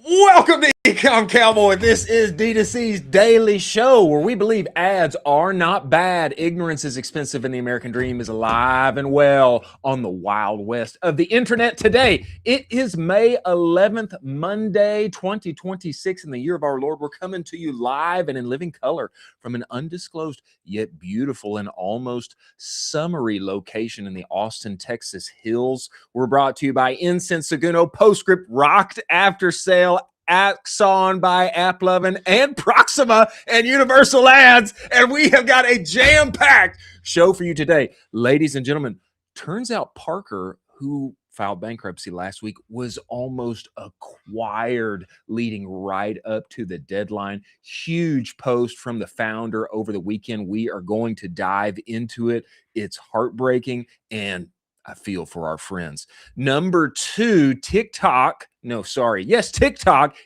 Welcome to Ecomm Cowboy. This is DTC's daily show where we believe ads are not bad. Ignorance is expensive and the American dream is alive and well on the wild west of the internet today. It is May 11th, Monday, 2026 in the year of our Lord. We're coming to you live and in living color from an undisclosed yet beautiful and almost summery location in the Austin, Texas hills. We're brought to you by Incense Seguno, Postscript, Rocked After Sale, Axon by AppLovin, and Proxima and Universal Ads. And we have got a jam-packed show for you today. Ladies and gentlemen, turns out Parker, who filed bankruptcy last week, was almost acquired leading right up to the deadline. Huge post from the founder over the weekend. We are going to dive into it. It's heartbreaking, and I feel for our friends. Number two, TikTok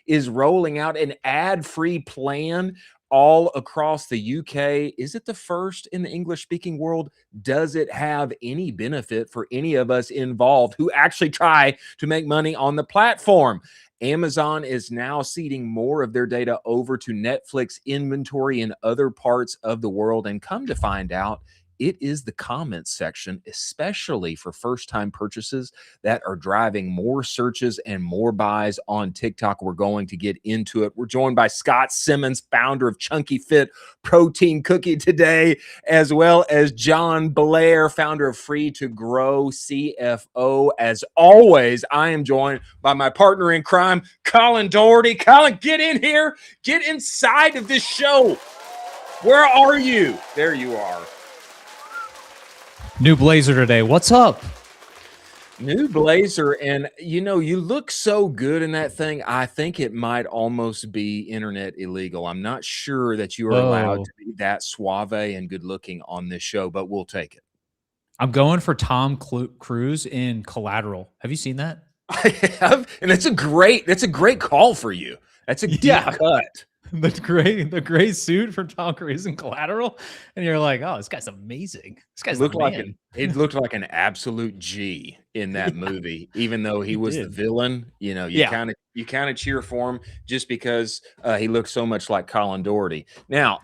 is rolling out an ad-free plan all across the UK. Is it the first in the English-speaking world? Does it have any benefit for any of us involved who actually try to make money on the platform? Amazon is now ceding more of their data over to Netflix inventory in other parts of the world, and come to find out, it is the comments section, especially for first-time purchases, that are driving more searches and more buys on TikTok. We're going to get into it. We're joined by Scott Simmons, founder of Chunky Fit Protein Cookie today, as well as John Blair, founder of Free to Grow CFO. As always, I am joined by my partner in crime, Colin Doherty. Colin, get in here. Get inside of this show. Where are you? There you are. New blazer today. What's up? New blazer. And you know, you look so good in that thing. I think it might almost be internet illegal. I'm not sure that you are allowed to be that suave and good looking on this show, but we'll take it. I'm going for Tom Cruise in Collateral. Have you seen that? I have, and that's a great call for you. That's a deep cut. The gray suit for Tom Cruise in Collateral, and you're like, oh, this guy's amazing. This guy's looked like it looked like an absolute G in that movie, even though he was the villain. You know, you kind of cheer for him just because he looks so much like Colin Doherty. Now,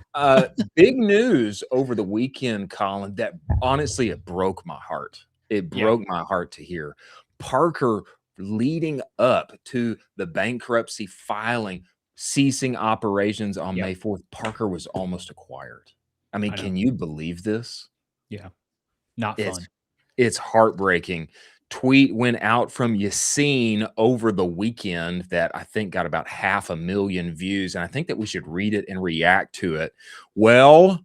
big news over the weekend, Colin, that honestly it broke my heart. It broke my heart to hear. Parker, leading up to the bankruptcy filing, ceasing operations on May 4th, Parker was almost acquired. I mean, can you believe this? Yeah. Not fun. It's heartbreaking. Tweet went out from Yacine over the weekend that I think got about 500,000 views, and I think that we should read it and react to it. Well,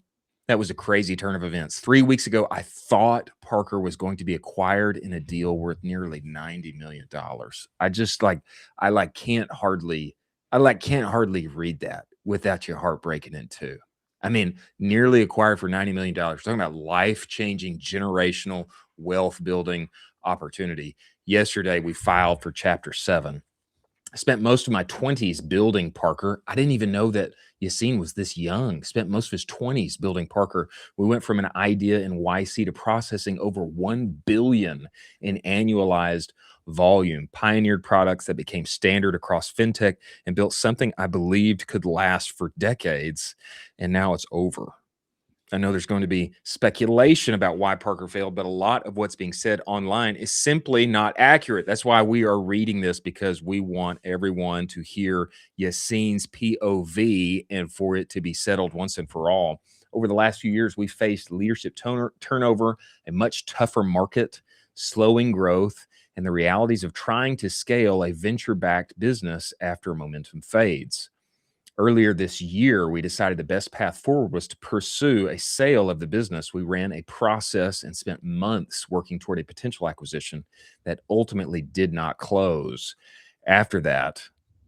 that was a crazy turn of events. 3 weeks ago, I thought Parker was going to be acquired in a deal worth nearly $90 million. I can't hardly read that without your heart breaking in two. I mean, nearly acquired for $90 million. We're talking about life-changing, generational wealth building opportunity. Yesterday, we filed for Chapter 7. I spent most of my 20s building Parker. I didn't even know that Yacine was this young. Spent most of his 20s building Parker. We went from an idea in YC to processing over 1 billion in annualized volume, pioneered products that became standard across fintech, and built something I believed could last for decades. And now it's over. I know there's going to be speculation about why Parker failed, but a lot of what's being said online is simply not accurate. That's why we are reading this, because we want everyone to hear Yacine's POV and for it to be settled once and for all. Over the last few years, we've faced leadership turnover, a much tougher market, slowing growth, and the realities of trying to scale a venture-backed business after momentum fades. Earlier this year, we decided the best path forward was to pursue a sale of the business. We ran a process and spent months working toward a potential acquisition that ultimately did not close. After that,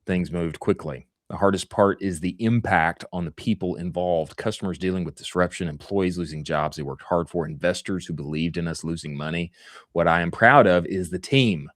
things moved quickly. The hardest part is the impact on the people involved, customers dealing with disruption, employees losing jobs they worked hard for, investors who believed in us losing money. What I am proud of is the team.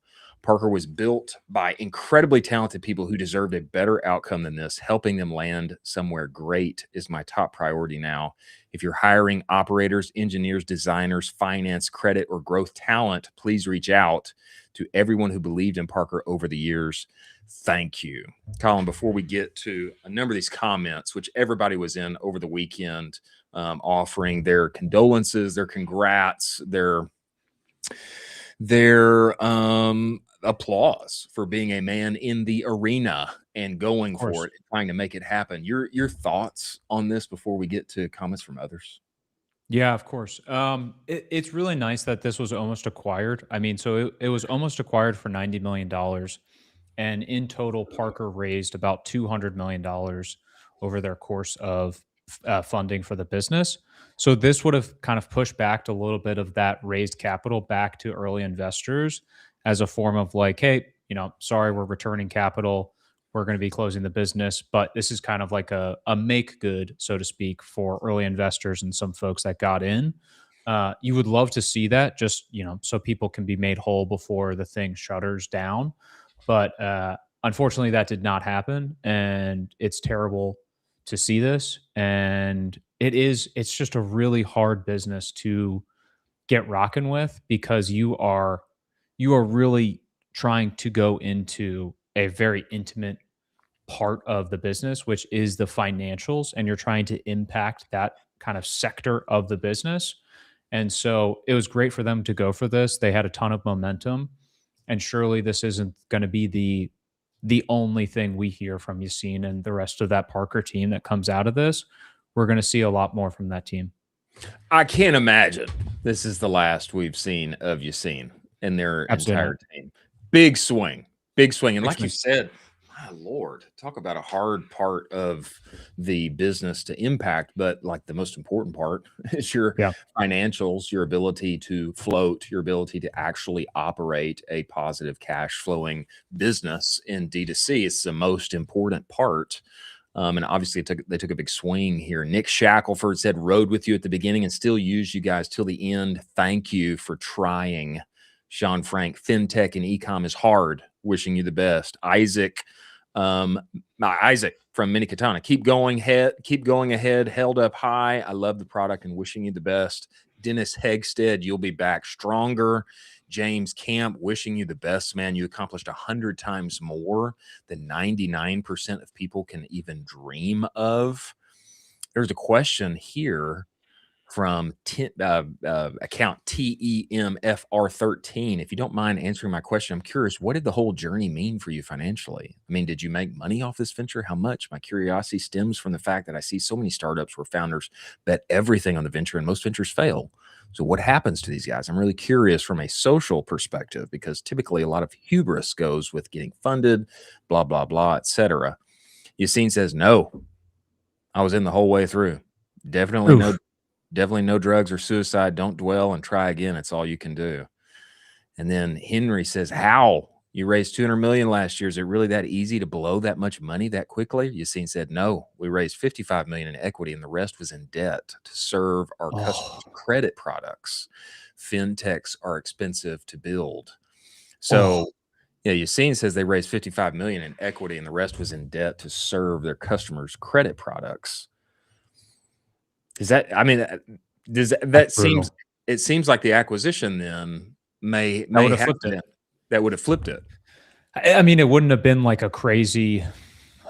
Parker was built by incredibly talented people who deserved a better outcome than this. Helping them land somewhere great is my top priority now. If you're hiring operators, engineers, designers, finance, credit, or growth talent, please reach out to everyone who believed in Parker over the years. Thank you, Colin. Before we get to a number of these comments, which everybody was in over the weekend, offering their condolences, their congrats, their applause for being a man in the arena and going for it, and trying to make it happen. Your thoughts on this before we get to comments from others? Yeah, of course. It's really nice that this was almost acquired. I mean, so it was almost acquired for $90 million. And in total, Parker raised about $200 million over their course of funding for the business. So this would have kind of pushed back a little bit of that raised capital back to early investors as a form of like, hey, sorry, we're returning capital. We're going to be closing the business, but this is kind of like a make good, so to speak, for early investors and some folks that got in. You would love to see that, just so people can be made whole before the thing shutters down. But unfortunately, that did not happen, and it's terrible to see this. And it's just a really hard business to get rocking with, because you are really trying to go into a very intimate part of the business, which is the financials, and you're trying to impact that kind of sector of the business. And so it was great for them to go for this. They had a ton of momentum, and surely this isn't going to be the only thing we hear from Yacine and the rest of that Parker team that comes out of this. We're going to see a lot more from that team. I can't imagine this is the last we've seen of Yacine and their entire team. Big swing. And like you said, my Lord, talk about a hard part of the business to impact, but like the most important part is your financials, your ability to float, your ability to actually operate a positive cash flowing business in D2C. It's the most important part. And obviously they took a big swing here. Nick Shackelford said, rode with you at the beginning and still use you guys till the end. Thank you for trying. Sean Frank, FinTech and Ecomm is hard. Wishing you the best. Isaac from Minikatana, keep going ahead, held up high. I love the product and wishing you the best. Dennis Hegstead, you'll be back stronger. James Camp, wishing you the best, man. You accomplished 100 times more than 99% of people can even dream of. There's a question here from account TEMFR13. If you don't mind answering my question, I'm curious, what did the whole journey mean for you financially? I mean, did you make money off this venture? How much? My curiosity stems from the fact that I see so many startups where founders bet everything on the venture and most ventures fail. So what happens to these guys? I'm really curious from a social perspective, because typically a lot of hubris goes with getting funded, blah, blah, blah, etc. Yacine says, no, I was in the whole way through. Definitely no drugs or suicide. Don't dwell and try again. It's all you can do. And then Henry says, how? You raised 200 million last year. Is it really that easy to blow that much money that quickly? Yacine said, no, we raised 55 million in equity and the rest was in debt to serve our customers' credit products. Fintechs are expensive to build. So yeah, Yacine says they raised 55 million in equity and the rest was in debt to serve their customers' credit products. Is that, I mean, that seems, it seems like the acquisition then may have been, that would have flipped it. I mean, it wouldn't have been like a crazy,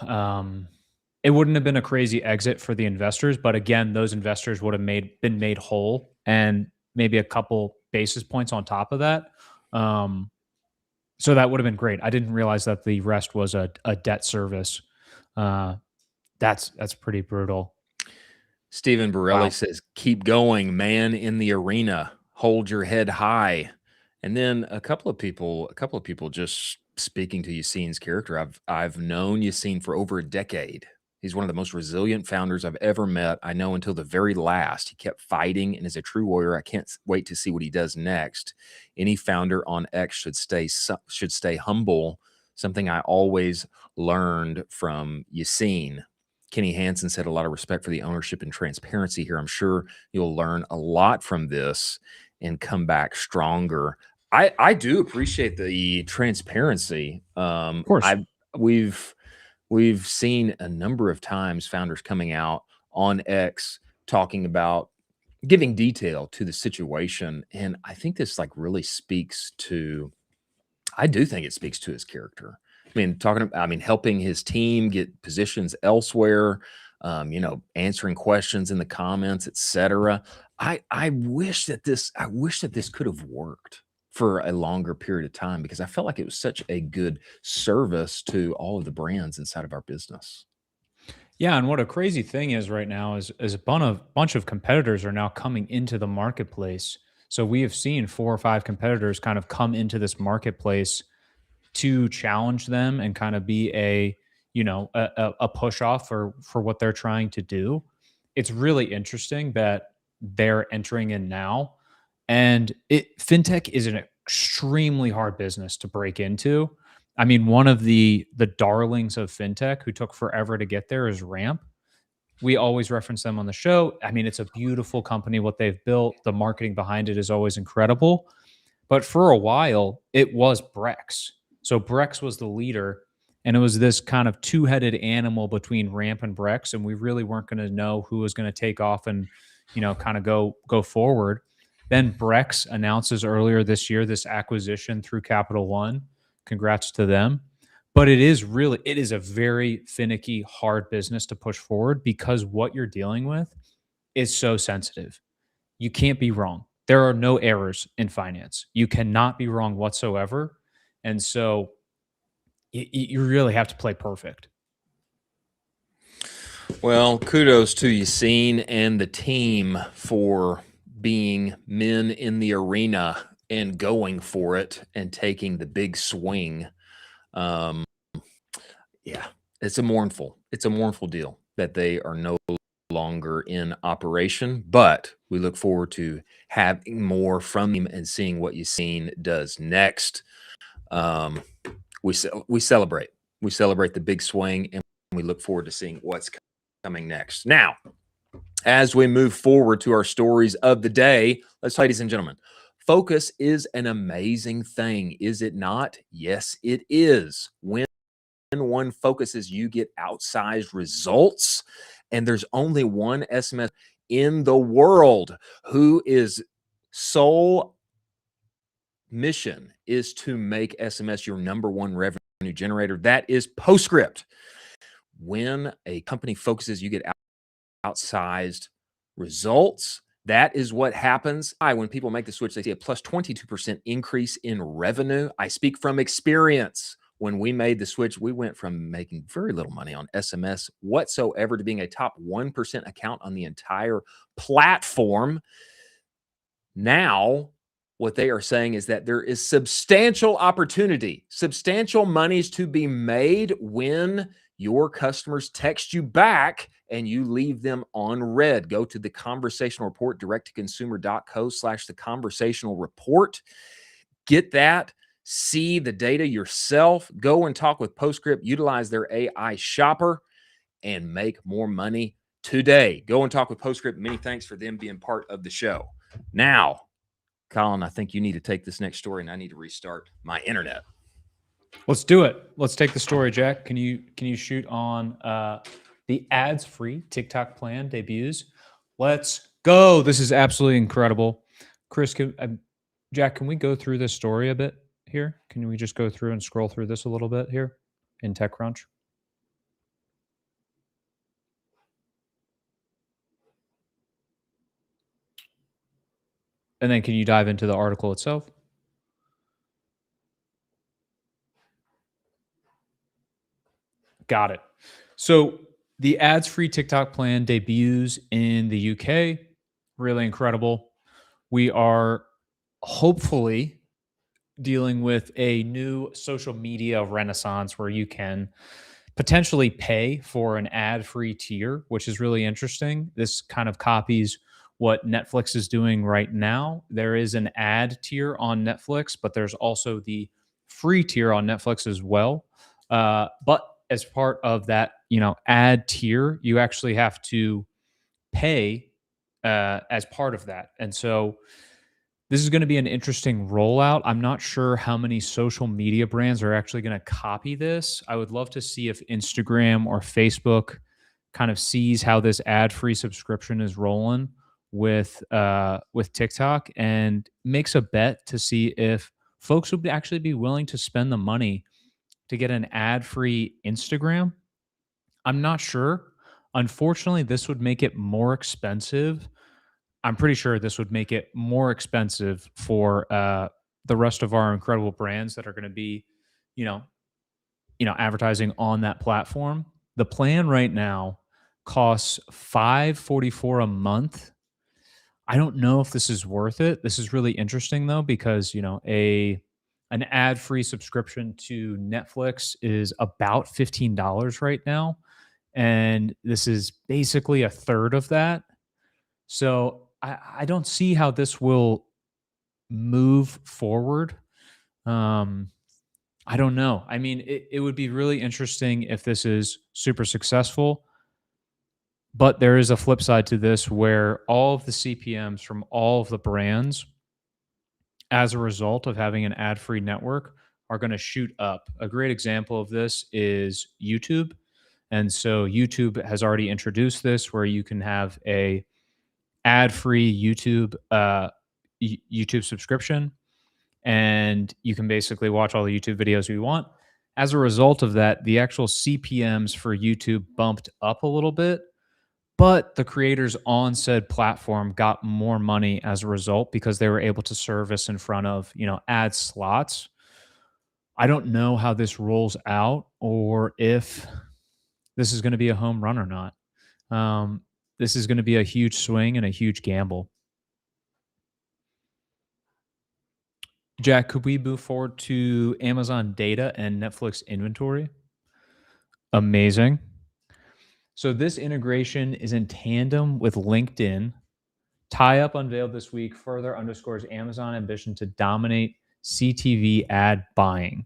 it wouldn't have been a crazy exit for the investors. But again, those investors would have been made whole, and maybe a couple basis points on top of that. So that would have been great. I didn't realize that the rest was a debt service. That's pretty brutal. Stephen Borelli says, keep going, man in the arena. Hold your head high. And then a couple of people just speaking to Yacine's character. I've known Yacine for over a decade. He's one of the most resilient founders I've ever met. I know until the very last. He kept fighting and is a true warrior. I can't wait to see what he does next. Any founder on X should stay humble. Something I always learned from Yacine. Kenny Hansen said, a lot of respect for the ownership and transparency here. I'm sure you'll learn a lot from this and come back stronger. I do appreciate the transparency. Of course. We've seen a number of times founders coming out on X talking about giving detail to the situation. And I think this like really speaks to, I do think it speaks to his character. helping his team get positions elsewhere, answering questions in the comments, etc. I wish that this could have worked for a longer period of time, because I felt like it was such a good service to all of the brands inside of our business. Yeah, and what a crazy thing is right now is a bunch of competitors are now coming into the marketplace. So we have seen 4 or 5 competitors kind of come into this marketplace to challenge them and kind of be a push off for what they're trying to do. It's really interesting that they're entering in now, and fintech is an extremely hard business to break into. I mean, one of the darlings of fintech who took forever to get there is Ramp. We always reference them on the show. I mean, it's a beautiful company what they've built. The marketing behind it is always incredible. But for a while, it was Brex. So Brex was the leader, and it was this kind of two-headed animal between Ramp and Brex, and we really weren't going to know who was going to take off and kind of go forward. Then Brex announces earlier this year this acquisition through Capital One. Congrats to them. But it is a very finicky, hard business to push forward because what you're dealing with is so sensitive. You can't be wrong. There are no errors in finance. You cannot be wrong whatsoever. And so you really have to play perfect. Well, kudos to Yacine and the team for being men in the arena and going for it and taking the big swing. Yeah, it's a mournful deal that they are no longer in operation, but we look forward to having more from him and seeing what Yacine does next. We celebrate the big swing, and we look forward to seeing what's coming next. Now, as we move forward to our stories of the day, ladies and gentlemen, focus is an amazing thing, is it not? Yes, it is. When one focuses, you get outsized results. And there's only one SMS in the world who is sole mission is to make SMS your #1 revenue generator. That is Postscript. When a company focuses, you get outsized results. That is what happens. When people make the switch, they see a plus 22% increase in revenue. I speak from experience. When we made the switch, we went from making very little money on SMS whatsoever to being a top 1% account on the entire platform. Now, what they are saying is that there is substantial opportunity, substantial monies to be made when your customers text you back and you leave them on red. Go to the conversational report, direct-to-consumer.co/the conversational report. Get that. See the data yourself. Go and talk with Postscript. Utilize their AI shopper and make more money today. Go and talk with Postscript. Many thanks for them being part of the show. Now, Colin, I think you need to take this next story, and I need to restart my internet. Let's do it. Let's take the story, Jack. Can you shoot on the ads-free TikTok plan debuts? Let's go. This is absolutely incredible. Chris, Jack, can we go through this story a bit here? Can we just go through and scroll through this a little bit here in TechCrunch? And then can you dive into the article itself? Got it. So the ads-free TikTok plan debuts in the UK. Really incredible. We are hopefully dealing with a new social media renaissance where you can potentially pay for an ad-free tier, which is really interesting. This kind of copies what Netflix is doing right now. There is an ad tier on Netflix, but there's also the free tier on Netflix as well. But as part of that, ad tier, you actually have to pay as part of that. And so this is going to be an interesting rollout. I'm not sure how many social media brands are actually going to copy this. I would love to see if Instagram or Facebook kind of sees how this ad-free subscription is rolling with TikTok and makes a bet to see if folks would actually be willing to spend the money to get an ad-free Instagram? I'm not sure. Unfortunately, this would make it more expensive. I'm pretty sure this would make it more expensive for the rest of our incredible brands that are going to be, you know, advertising on that platform. The plan right now costs $544 a month. I don't know if this is worth it. This is really interesting though, because an ad-free subscription to Netflix is about $15 right now. And this is basically a third of that. So I don't see how this will move forward. Um, I don't know. I mean, it would be really interesting if this is super successful. But there is a flip side to this where all of the CPMs from all of the brands, as a result of having an ad free network, are going to shoot up. A great example of this is YouTube. And so YouTube has already introduced this where you can have a ad free YouTube subscription, and you can basically watch all the YouTube videos you want. As a result of that, the actual CPMs for YouTube bumped up a little bit, but the creators on said platform got more money as a result because they were able to service in front of, ad slots. I don't know how this rolls out or if this is going to be a home run or not. Um, this is going to be a huge swing and a huge gamble. Jack, could we move forward to Amazon data and Netflix inventory? Amazing. So this integration is in tandem with LinkedIn. Tie Up unveiled this week further underscores Amazon ambition to dominate CTV ad buying.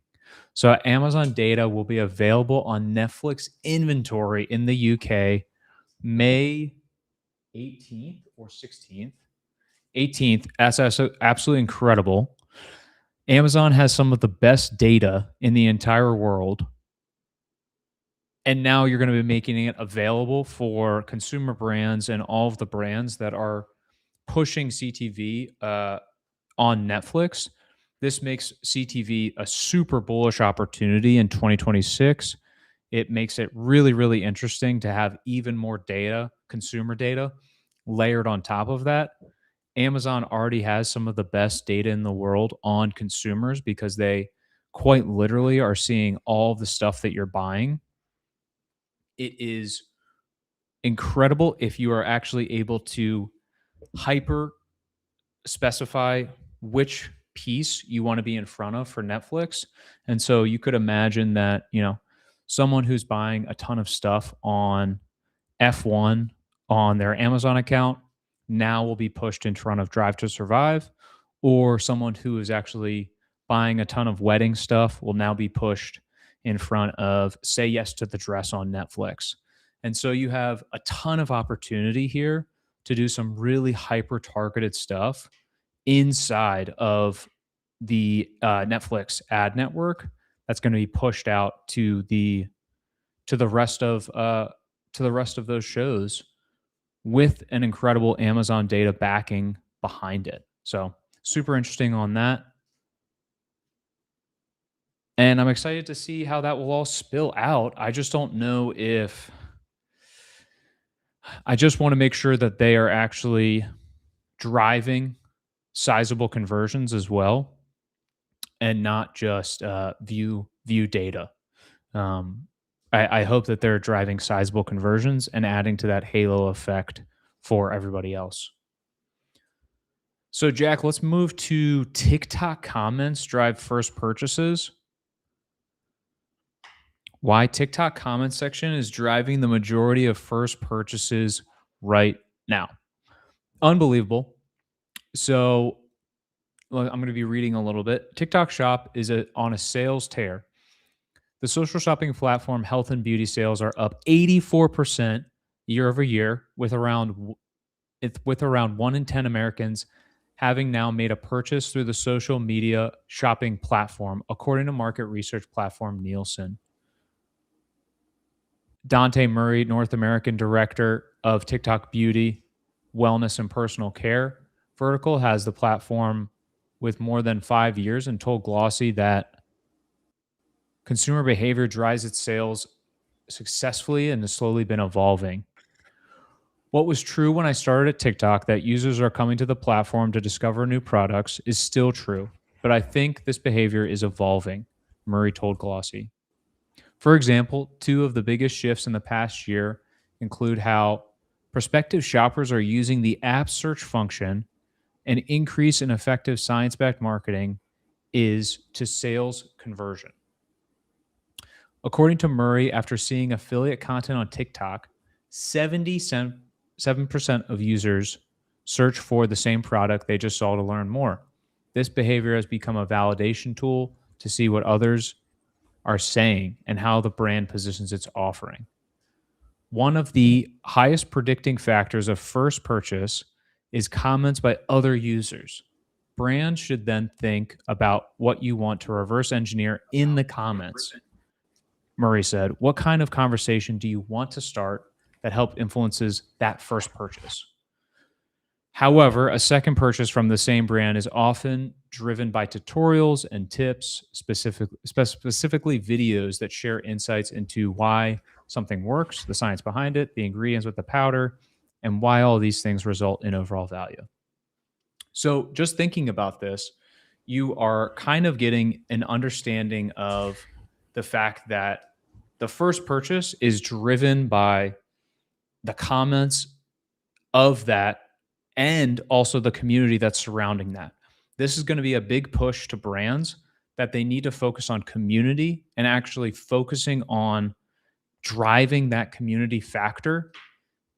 So Amazon data will be available on Netflix inventory in the UK May 18th or 16th. 18th. That's absolutely incredible. Amazon has some of the best data in the entire world. And now you're going to be making it available for consumer brands and all of the brands that are pushing CTV on Netflix. This makes CTV a super bullish opportunity in 2026. It makes it really, really interesting to have even more data, consumer data, layered on top of that. Amazon already has some of the best data in the world on consumers because they quite literally are seeing all of the stuff that you're buying. It is incredible if you are actually able to hyper specify which piece you want to be in front of for Netflix. And so you could imagine that, someone who's buying a ton of stuff on F1 on their Amazon account now will be pushed in front of Drive to Survive, or someone who is actually buying a ton of wedding stuff will now be pushed in front of Say Yes to the Dress on Netflix. And so you have a ton of opportunity here to do some really hyper targeted stuff inside of the Netflix ad network that's going to be pushed out to the rest of those shows with an incredible Amazon data backing behind it. So super interesting on that. And I'm excited to see how that will all spill out. I just don't know if I just want to make sure that they are actually driving sizable conversions as well and not just view data. I hope that they're driving sizable conversions and adding to that halo effect for everybody else. So, Jack, let's move to TikTok comments drive first purchases. Why TikTok comment section is driving the majority of first purchases right now. Unbelievable. So, I'm going to be reading a little bit. TikTok Shop is on a sales tear. The social shopping platform health and beauty sales are up 84% year over year, with around 1 in 10 Americans having now made a purchase through the social media shopping platform, according to market research platform Nielsen. Dante Murray, North American Director of TikTok Beauty, Wellness, and Personal Care vertical, has the platform with more than 5 years and told Glossy that Consumer behavior drives its sales successfully and has slowly been evolving. What was true when I started at TikTok, that users are coming to the platform to discover new products, is still true, but I think this behavior is evolving, Murray told Glossy. For example, two of the biggest shifts in the past year include how prospective shoppers are using the app search function. An increase in effective science-backed marketing is to sales conversion. According to Murray, after seeing affiliate content on TikTok, 77% of users search for the same product they just saw to learn more. This behavior has become a validation tool to see what others are saying and how the brand positions its offering. One of the highest predicting factors of first purchase is comments by other users. Brands should then think about what you want to reverse engineer in the comments. Murray said, what kind of conversation do you want to start that help influences that first purchase? However, a second purchase from the same brand is often driven by tutorials and tips, specifically videos that share insights into why something works, the science behind it, the ingredients with the powder, and why all these things result in overall value. So just thinking about this, you are kind of getting an understanding of the fact that the first purchase is driven by the comments of that and also the community that's surrounding that. This is going to be a big push to brands that they need to focus on community and actually focusing on driving that community factor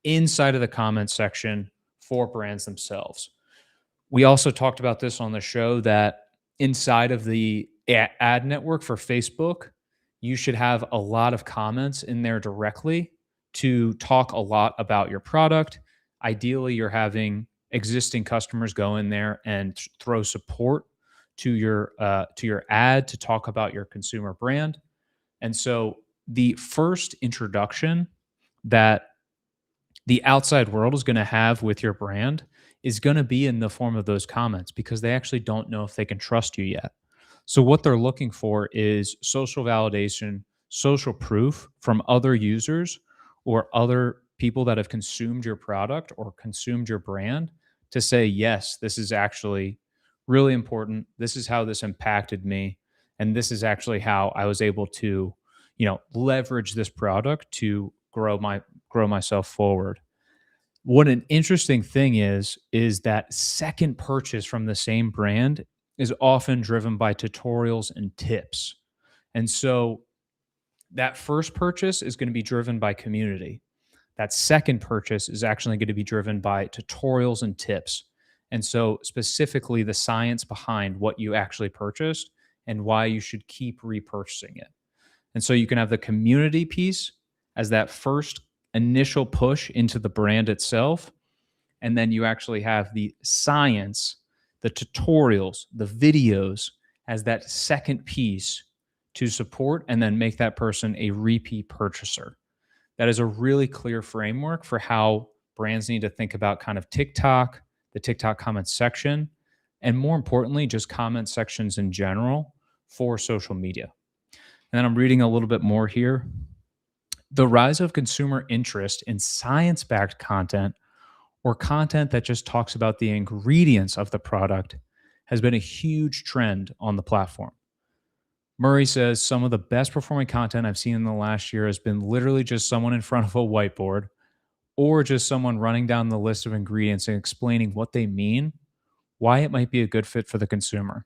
inside of the comments section for brands themselves. We also talked about this on the show that inside of the ad network for Facebook, you should have a lot of comments in there directly to talk a lot about your product. Ideally, you're having existing customers go in there and throw support to your ad to talk about your consumer brand. And so the first introduction that the outside world is going to have with your brand is going to be in the form of those comments because they actually don't know if they can trust you yet. So what they're looking for is social validation, social proof from other users or other people that have consumed your product or consumed your brand to say, yes, this is actually really important. This is how this impacted me. And this is actually how I was able to, leverage this product to grow myself forward. What an interesting thing is that second purchase from the same brand is often driven by tutorials and tips. And so that first purchase is going to be driven by community. That second purchase is actually going to be driven by tutorials and tips. And so specifically the science behind what you actually purchased and why you should keep repurchasing it. And so you can have the community piece as that first initial push into the brand itself. And then you actually have the science, the tutorials, the videos as that second piece to support and then make that person a repeat purchaser. That is a really clear framework for how brands need to think about kind of TikTok, the TikTok comment section, and more importantly, just comment sections in general for social media. And then I'm reading a little bit more here. The rise of consumer interest in science-backed content or content that just talks about the ingredients of the product has been a huge trend on the platform. Murray says some of the best performing content I've seen in the last year has been literally just someone in front of a whiteboard or just someone running down the list of ingredients and explaining what they mean, why it might be a good fit for the consumer.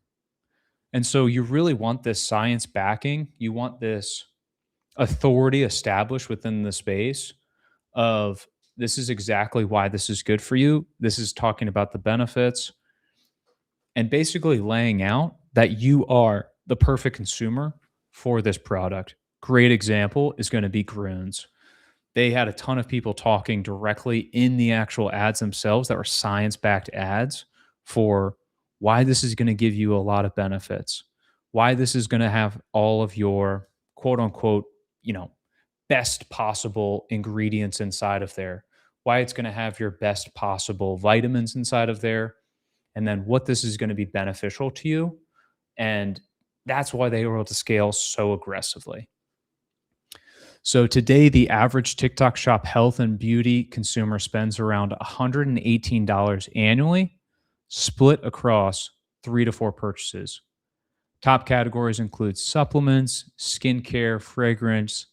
And so you really want this science backing. You want this authority established within the space of this is exactly why this is good for you. This is talking about the benefits and basically laying out that you are the perfect consumer for this product. Great example is going to be Groons. They had a ton of people talking directly in the actual ads themselves that were science-backed ads for why this is going to give you a lot of benefits, why this is going to have all of your quote unquote, best possible ingredients inside of there, why it's going to have your best possible vitamins inside of there, and then what this is going to be beneficial to you. And That's why they were able to scale so aggressively. So today, the average TikTok shop health and beauty consumer spends around $118 annually, split across 3 to 4 purchases. Top categories include supplements, skincare, fragrance,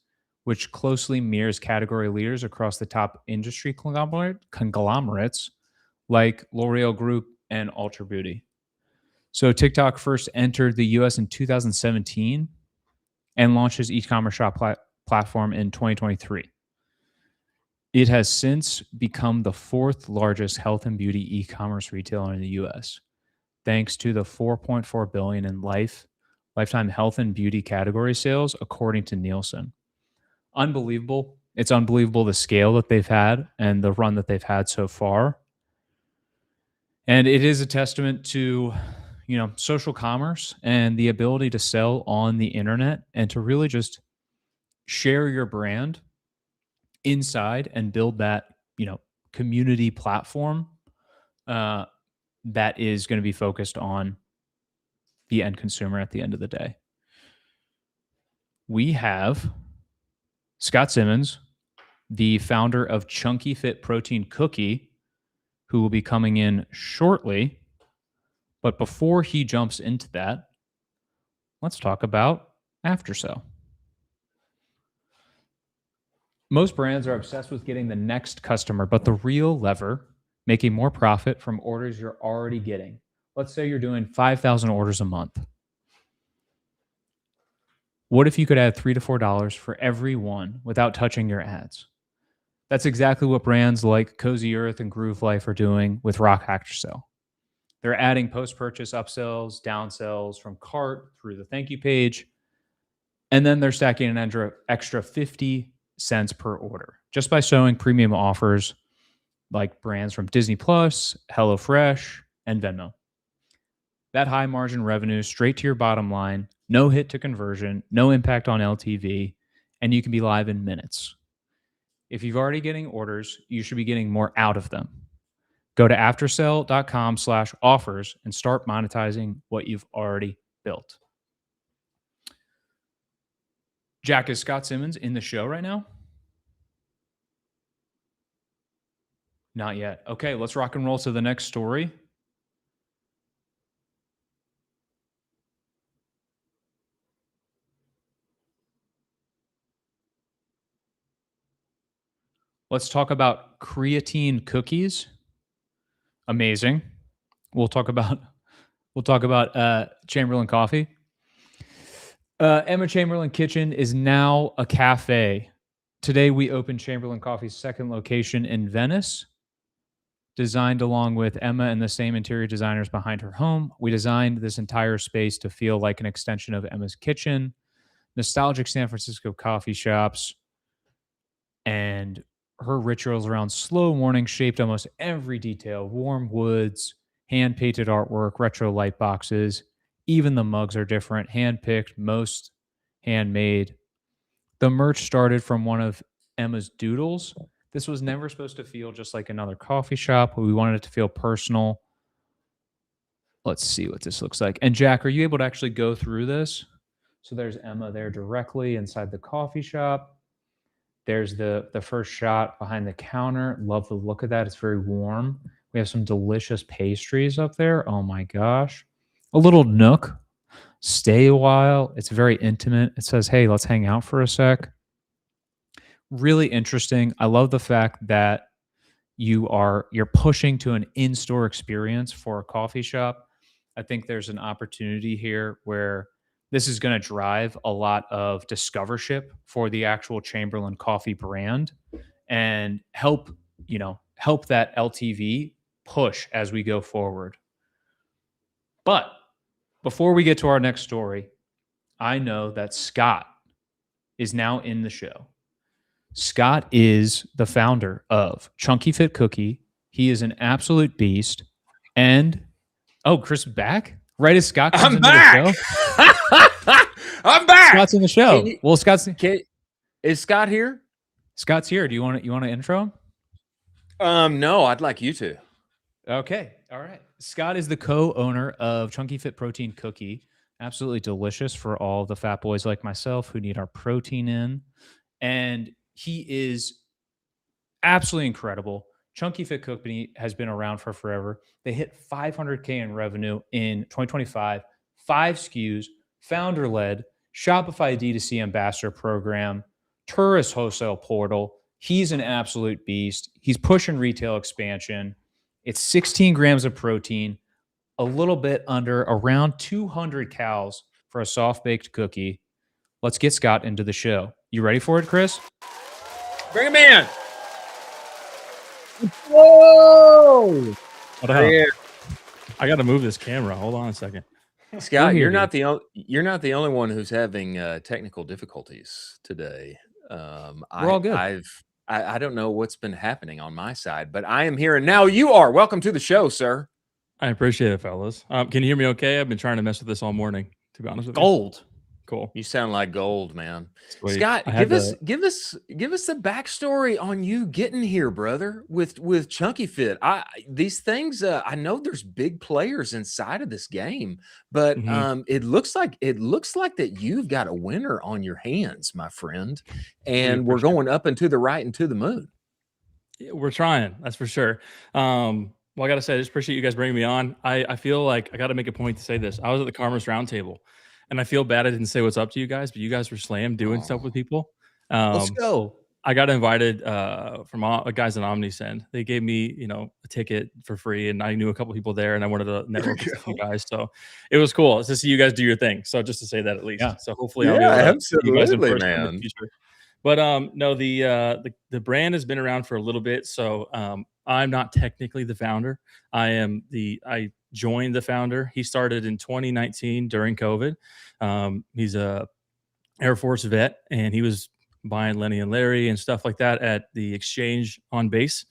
which closely mirrors category leaders across the top industry conglomerates like L'Oreal Group and Ultra Beauty. So TikTok first entered the US in 2017 and launched its e-commerce shop platform in 2023. It has since become the 4th largest health and beauty e-commerce retailer in the US, thanks to the $4.4 billion in lifetime health and beauty category sales, according to Nielsen. Unbelievable. It's unbelievable the scale that they've had and the run that they've had so far. And it is a testament to, social commerce and the ability to sell on the internet and to really just share your brand inside and build that, community platform that is going to be focused on the end consumer at the end of the day. We have Scott Simmons, the founder of Chunky Fit Protein Cookie, who will be coming in shortly. But before he jumps into that, let's talk about after sale. Most brands are obsessed with getting the next customer, but the real lever, making more profit from orders you're already getting. Let's say you're doing 5,000 orders a month. What if you could add $3 to $4 for every one without touching your ads? That's exactly what brands like Cozy Earth and Groove Life are doing with Rock After Sale. They're adding post-purchase upsells, downsells from cart through the thank you page, and then they're stacking an extra 50 cents per order just by showing premium offers like brands from Disney Plus, HelloFresh, and Venmo. That high margin revenue straight to your bottom line, no hit to conversion, no impact on LTV, and you can be live in minutes. If you're already getting orders, you should be getting more out of them. Go to aftersell.com/offers and start monetizing what you've already built. Jack, is Scott Simmons in the show right now? Not yet. Okay, let's rock and roll to the next story. Let's talk about creatine cookies. Amazing. We'll talk about Chamberlain coffee. Emma Chamberlain Kitchen is now a cafe. Today we opened Chamberlain Coffee's second location in Venice, designed along with Emma and the same interior designers behind her home. We designed this entire space to feel like an extension of Emma's kitchen, nostalgic San Francisco coffee shops, and her rituals around slow morning shaped almost every detail: warm woods, hand-painted artwork, retro light boxes. Even the mugs are different, hand-picked, most handmade. The merch started from one of Emma's doodles. This was never supposed to feel just like another coffee shop, but we wanted it to feel personal. Let's see what this looks like. And Jack, are you able to actually go through this? So there's Emma there directly inside the coffee shop. There's the first shot behind the counter. Love the look of that. It's very warm. We have some delicious pastries up there. Oh my gosh. A little nook. Stay a while. It's very intimate. It says, hey, let's hang out for a sec. Really interesting. I love the fact that you're pushing to an in-store experience for a coffee shop. I think there's an opportunity here where this is going to drive a lot of discovership for the actual Chamberlain coffee brand and help that LTV push as we go forward. But before we get to our next story, I know that Scott is now in the show. Scott is the founder of Chunky Fit Cookie. He is an absolute beast. And Chris back? Right as Scott comes into the show? I'm back. Scott's in the show. Is Scott here? Scott's here. Do you want to intro him? No, I'd like you to. Okay. All right. Scott is the co-owner of Chunky Fit Protein Cookie. Absolutely delicious for all the fat boys like myself who need our protein in. And he is absolutely incredible. Chunky Fit Company has been around for forever. They hit 500K in revenue in 2025, 5 SKUs, founder led, Shopify D2C ambassador program, tourist wholesale portal. He's an absolute beast. He's pushing retail expansion. It's 16 grams of protein, a little bit under around 200 calories for a soft baked cookie. Let's get Scott into the show. You ready for it, Chris? Bring him in. Whoa! Hold on. I got to move this camera. Hold on a second. Scott, you're not the only one who's having technical difficulties today. We're all good. I don't know what's been happening on my side, but I am here, and now you are. Welcome to the show, sir. I appreciate it, fellas. Can you hear me okay? I've been trying to mess with this all morning, to be honest with you. Gold. Cool. You sound like gold, man. Sweet. Scott, give us the backstory on you getting here, brother, with Chunky Fit. These things, I know there's big players inside of this game, but it looks like that you've got a winner on your hands, my friend, and we're going up and to the right and to the moon. Yeah, we're trying, that's for sure. Well, I gotta say, I just appreciate you guys bringing me on. I feel like I gotta make a point to say this. I was at the Commerce Roundtable. And I feel bad I didn't say what's up to you guys, but you guys were slammed doing stuff with people. Let's go. I got invited from guys at OmniSend. They gave me, a ticket for free, and I knew a couple people there, and I wanted to network with a few guys. So it was cool to see you guys do your thing. So just to say that at least. Yeah. So hopefully I'll be able to see you guys in person in the future. But no, the brand has been around for a little bit. So I'm not technically the founder. I joined the founder. He started in 2019 during COVID. He's a Air Force vet, and he was buying Lenny and Larry and stuff like that at the exchange on base.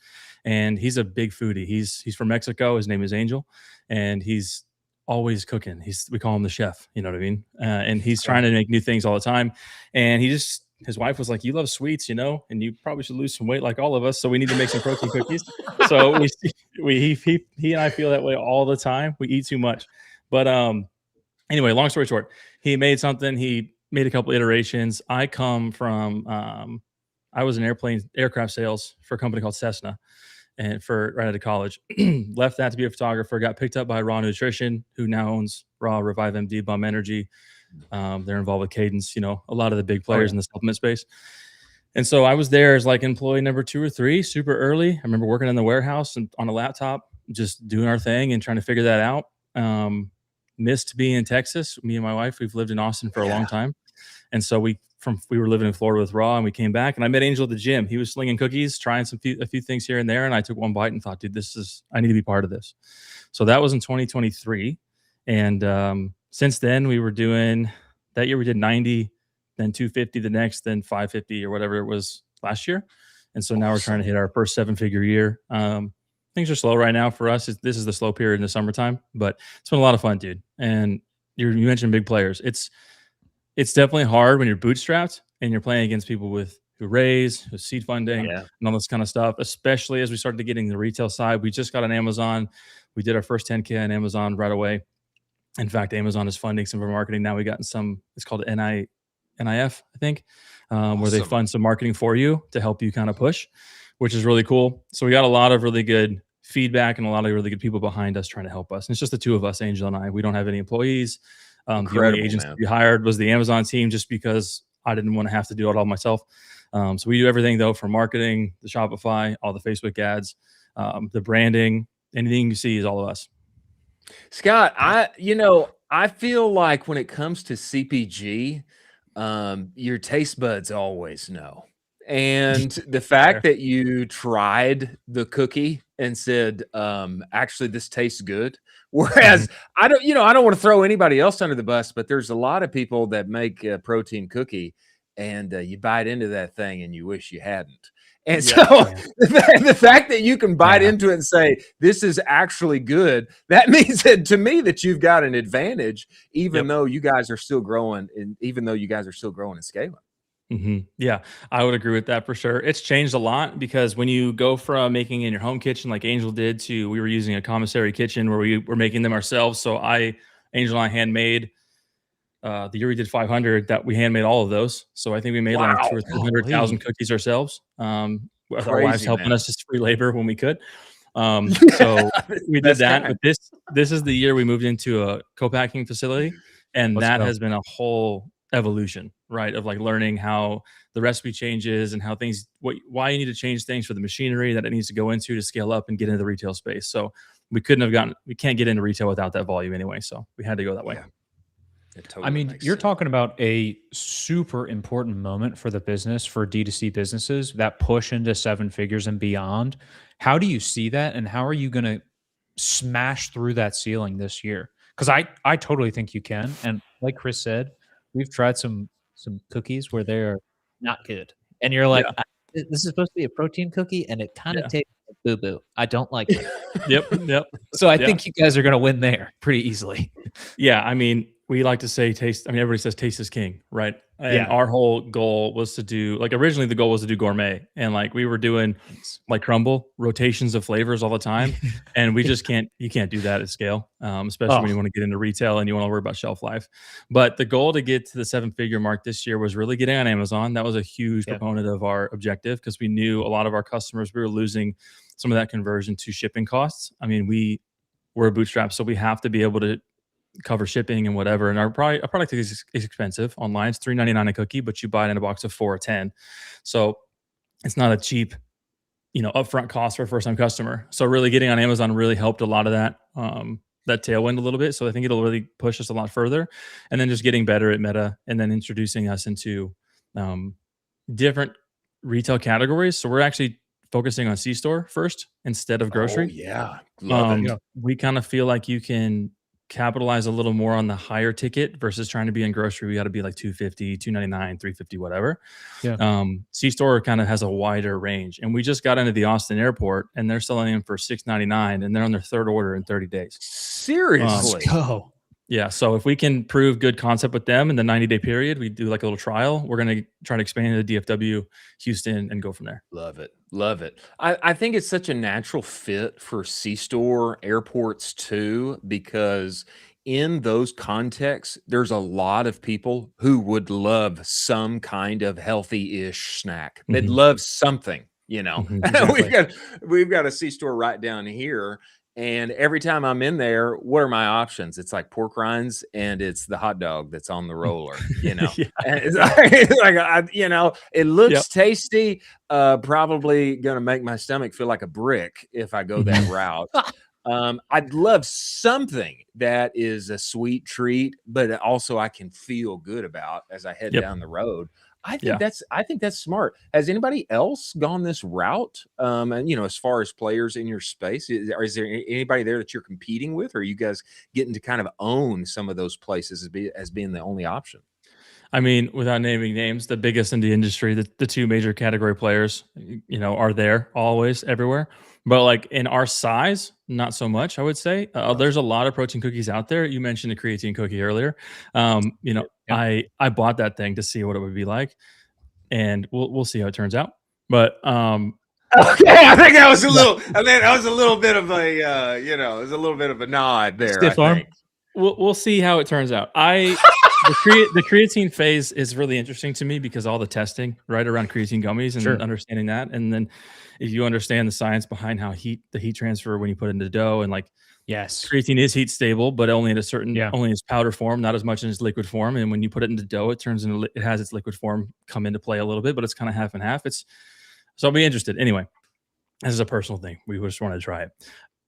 And he's a big foodie. He's from Mexico. His name is Angel, and he's always cooking. We call him the chef. You know what I mean? And he's trying to make new things all the time. And his wife was like, "You love sweets, and you probably should lose some weight like all of us. So we need to make some protein cookies." So he and I feel that way all the time. We eat too much. But anyway, long story short, he made something. He made a couple iterations. I come from I was in aircraft sales for a company called Cessna, and right out of college, left that to be a photographer. Got picked up by Raw Nutrition, who now owns Raw, Revive MD, Bum Energy. They're involved with Cadence, a lot of the big players in the supplement space. And so I was there as like employee number 2 or 3, super early. I remember working in the warehouse and on a laptop, just doing our thing and trying to figure that out. Missed being in Texas. Me and my wife, we've lived in Austin for a long time. And so we were living in Florida with Raw, and we came back, and I met Angel at the gym. He was slinging cookies, trying a few things here and there. And I took one bite and thought, dude, I need to be part of this. So that was in 2023. And, since then, we did 90, then 250 the next, then 550 or whatever it was last year. And so now we're trying to hit our first 7-figure year. Things are slow right now for us. This is the slow period in the summertime, but it's been a lot of fun, dude. And you mentioned big players. It's definitely hard when you're bootstrapped and you're playing against people who raise, with seed funding, and all this kind of stuff, especially as we started getting the retail side. We just got on Amazon. We did our first 10K on Amazon right away. In fact, Amazon is funding some of our marketing now. We got it's called NIF, I think, where they fund some marketing for you to help you kind of push, which is really cool. So we got a lot of really good feedback and a lot of really good people behind us trying to help us. And it's just the two of us, Angel and I. We don't have any employees. The only agency we hired was the Amazon team, just because I didn't want to have to do it all myself. So we do everything, though, from marketing, the Shopify, all the Facebook ads, the branding, anything you see is all of us. Scott, I feel like when it comes to CPG, your taste buds always know. And the fact that you tried the cookie and said, actually, this tastes good. Whereas I don't want to throw anybody else under the bus, but there's a lot of people that make a protein cookie and you bite into that thing and you wish you hadn't. And so the fact that you can bite into it and say, this is actually good, that means that to me that you've got an advantage, even though you guys are still growing and scaling. Yeah, I would agree with that for sure. It's changed a lot because when you go from making in your home kitchen like Angel did we were using a commissary kitchen where we were making them ourselves. So Angel and I handmade the year we did 500, that we handmade all of those. So I think we made like 200,000 or 300,000 cookies ourselves. With our wives helping us, just free labor when we could. So we did that. But this is the year we moved into a co-packing facility, and that has been a whole evolution, right? Of like learning how the recipe changes and how things, why you need to change things for the machinery that it needs to go into to scale up and get into the retail space. So we can't get into retail without that volume anyway. So we had to go that way. Yeah. I mean, you're talking about a super important moment for the business, for D2C businesses, that push into 7 figures and beyond. How do you see that, and how are you going to smash through that ceiling this year? Because I totally think you can. And like Chris said, we've tried some cookies where they're not good, and you're like, this is supposed to be a protein cookie, and it kind of tastes like boo-boo. I don't like it. Yep. So I think you guys are going to win there pretty easily. Yeah, I mean, we like to say taste. I mean, everybody says taste is king, right? And our whole goal was to do, like, originally the goal was to do gourmet, and like we were doing like crumble rotations of flavors all the time, and we just you can't do that at scale, especially when you want to get into retail and you want to worry about shelf life. But the goal to get to the 7-figure mark this year was really getting on Amazon. That was a huge proponent of our objective, because we knew a lot of our customers, we were losing some of that conversion to shipping costs. I mean, we're a bootstrap, so we have to be able to cover shipping and whatever. And our product is expensive online. It's $3.99 a cookie, but you buy it in a box of 4 or 10. So it's not a cheap, upfront cost for a first-time customer. So really getting on Amazon really helped a lot of that tailwind a little bit. So I think it'll really push us a lot further. And then just getting better at meta, and then introducing us into different retail categories. So we're actually focusing on C-store first instead of grocery. Love it. We kind of feel like you can capitalize a little more on the higher ticket versus trying to be in grocery. We got to be like $250, $299, $350, whatever. C-store kind of has a wider range, and we just got into the Austin airport, and they're selling them for $6.99, and they're on their 3rd order in 30 days. Seriously? Yeah. So if we can prove good concept with them in the 90-day period, we do like a little trial. We're going to try to expand into DFW, Houston, and go from there. Love it. Love it. I think it's such a natural fit for C-store airports too, because in those contexts, there's a lot of people who would love some kind of healthy-ish snack. They'd love something, Exactly. We've got a C-store right down here. And every time I'm in there, what are my options? It's like pork rinds, and it's the hot dog that's on the roller, And it's like, it looks tasty. Probably going to make my stomach feel like a brick if I go that route. I'd love something that is a sweet treat, but also I can feel good about as I head down the road. I think that's smart. Has anybody else gone this route? And as far as players in your space, is there anybody there that you're competing with, or are you guys getting to kind of own some of those places as being the only option? I mean, without naming names, the biggest in the industry, the 2 major category players, are there always, everywhere. But like in our size, not so much, I would say. There's a lot of protein cookies out there. You mentioned the creatine cookie earlier. I bought that thing to see what it would be like, and we'll see how it turns out. But okay, I think that was a little. I mean, that was a little bit of a, it was a little bit of a nod there. Stiff arm. We'll see how it turns out. The creatine phase is really interesting to me, because all the testing right around creatine gummies and understanding that, and then if you understand the science behind how the heat transfer when you put it into dough, and like creatine is heat stable, but only in only in its powder form, not as much in its liquid form. And when you put it into dough, it has its liquid form come into play a little bit, but it's kind of half and half. So I'll be interested. Anyway, this is a personal thing. We just want to try it.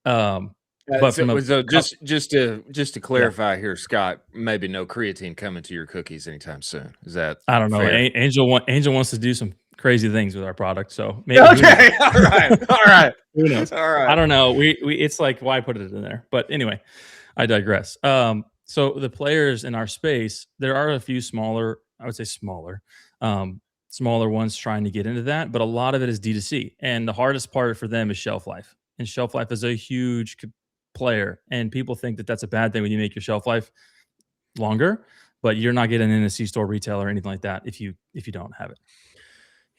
But just to clarify here, Scott, maybe no creatine coming to your cookies anytime soon. Is that? I don't know. Fair? Angel wants to do some crazy things with our product, so maybe. Okay, all right. Who knows? All right. I don't know. We it's like, why put it in there? But anyway, I digress. So the players in our space, there are a few smaller, I would say smaller ones trying to get into that, but a lot of it is D2C, and the hardest part for them is shelf life. And shelf life is a huge player, and people think that that's a bad thing when you make your shelf life longer, but you're not getting in a C-store retail or anything like that if you don't have it.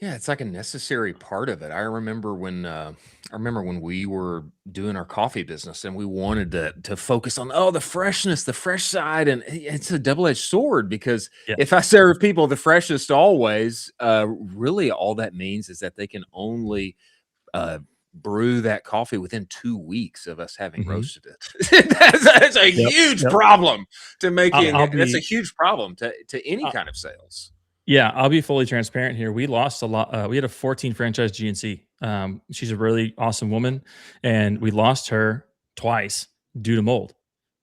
Yeah, it's like a necessary part of it. I remember when we were doing our coffee business and we wanted to focus on the freshness, the fresh side, and it's a double-edged sword because Yeah. if I serve people the freshest always, really all that means is that they can only brew that coffee within 2 weeks of us having roasted it. That's a huge problem to making. That's a huge problem to any kind of sales. Yeah, I'll be fully transparent here. We lost a lot. We had a 14 franchise GNC. She's a really awesome woman, and we lost her twice due to mold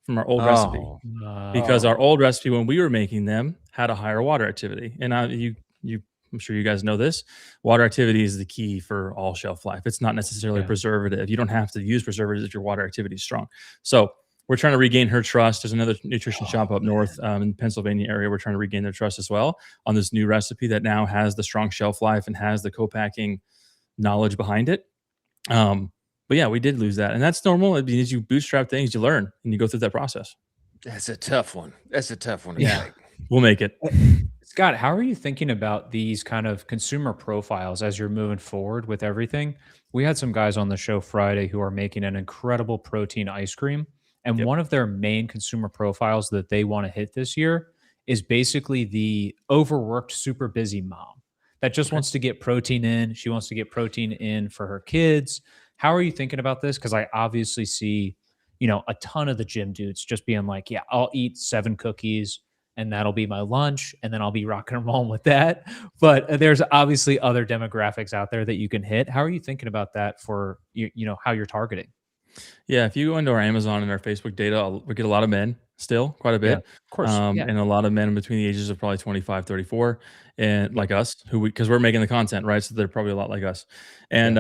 from our old recipe. Because our old recipe, when we were making them, had a higher water activity. And I'm sure you guys know this. Water activity is the key for all shelf life. It's not necessarily preservative. You don't have to use preservatives if your water activity is strong. So we're trying to regain her trust. There's another nutrition shop up north in Pennsylvania area. We're trying to regain their trust as well on this new recipe that now has the strong shelf life and has the co-packing knowledge behind it. But yeah, we did lose that. And that's normal. It means you bootstrap things, you learn, and you go through that process. That's a tough one. That's a tough one to take. We'll make it. Scott, how are you thinking about these kind of consumer profiles as you're moving forward with everything? We had some guys on the show Friday who are making an incredible protein ice cream. And one of their main consumer profiles that they want to hit this year is basically the overworked, super busy mom that just wants to get protein in. She wants to get protein in for her kids. How are you thinking about this? Because I obviously see, a ton of the gym dudes just being like, yeah, I'll eat 7 cookies and that'll be my lunch. And then I'll be rocking and rolling with that. But there's obviously other demographics out there that you can hit. How are you thinking about that for, how you're targeting? Yeah, if you go into our Amazon and our Facebook data, we get a lot of men still, quite a bit. Yeah, of course. And a lot of men between the ages of probably 25, 34, and like us, because we're making the content, right? So they're probably a lot like us. And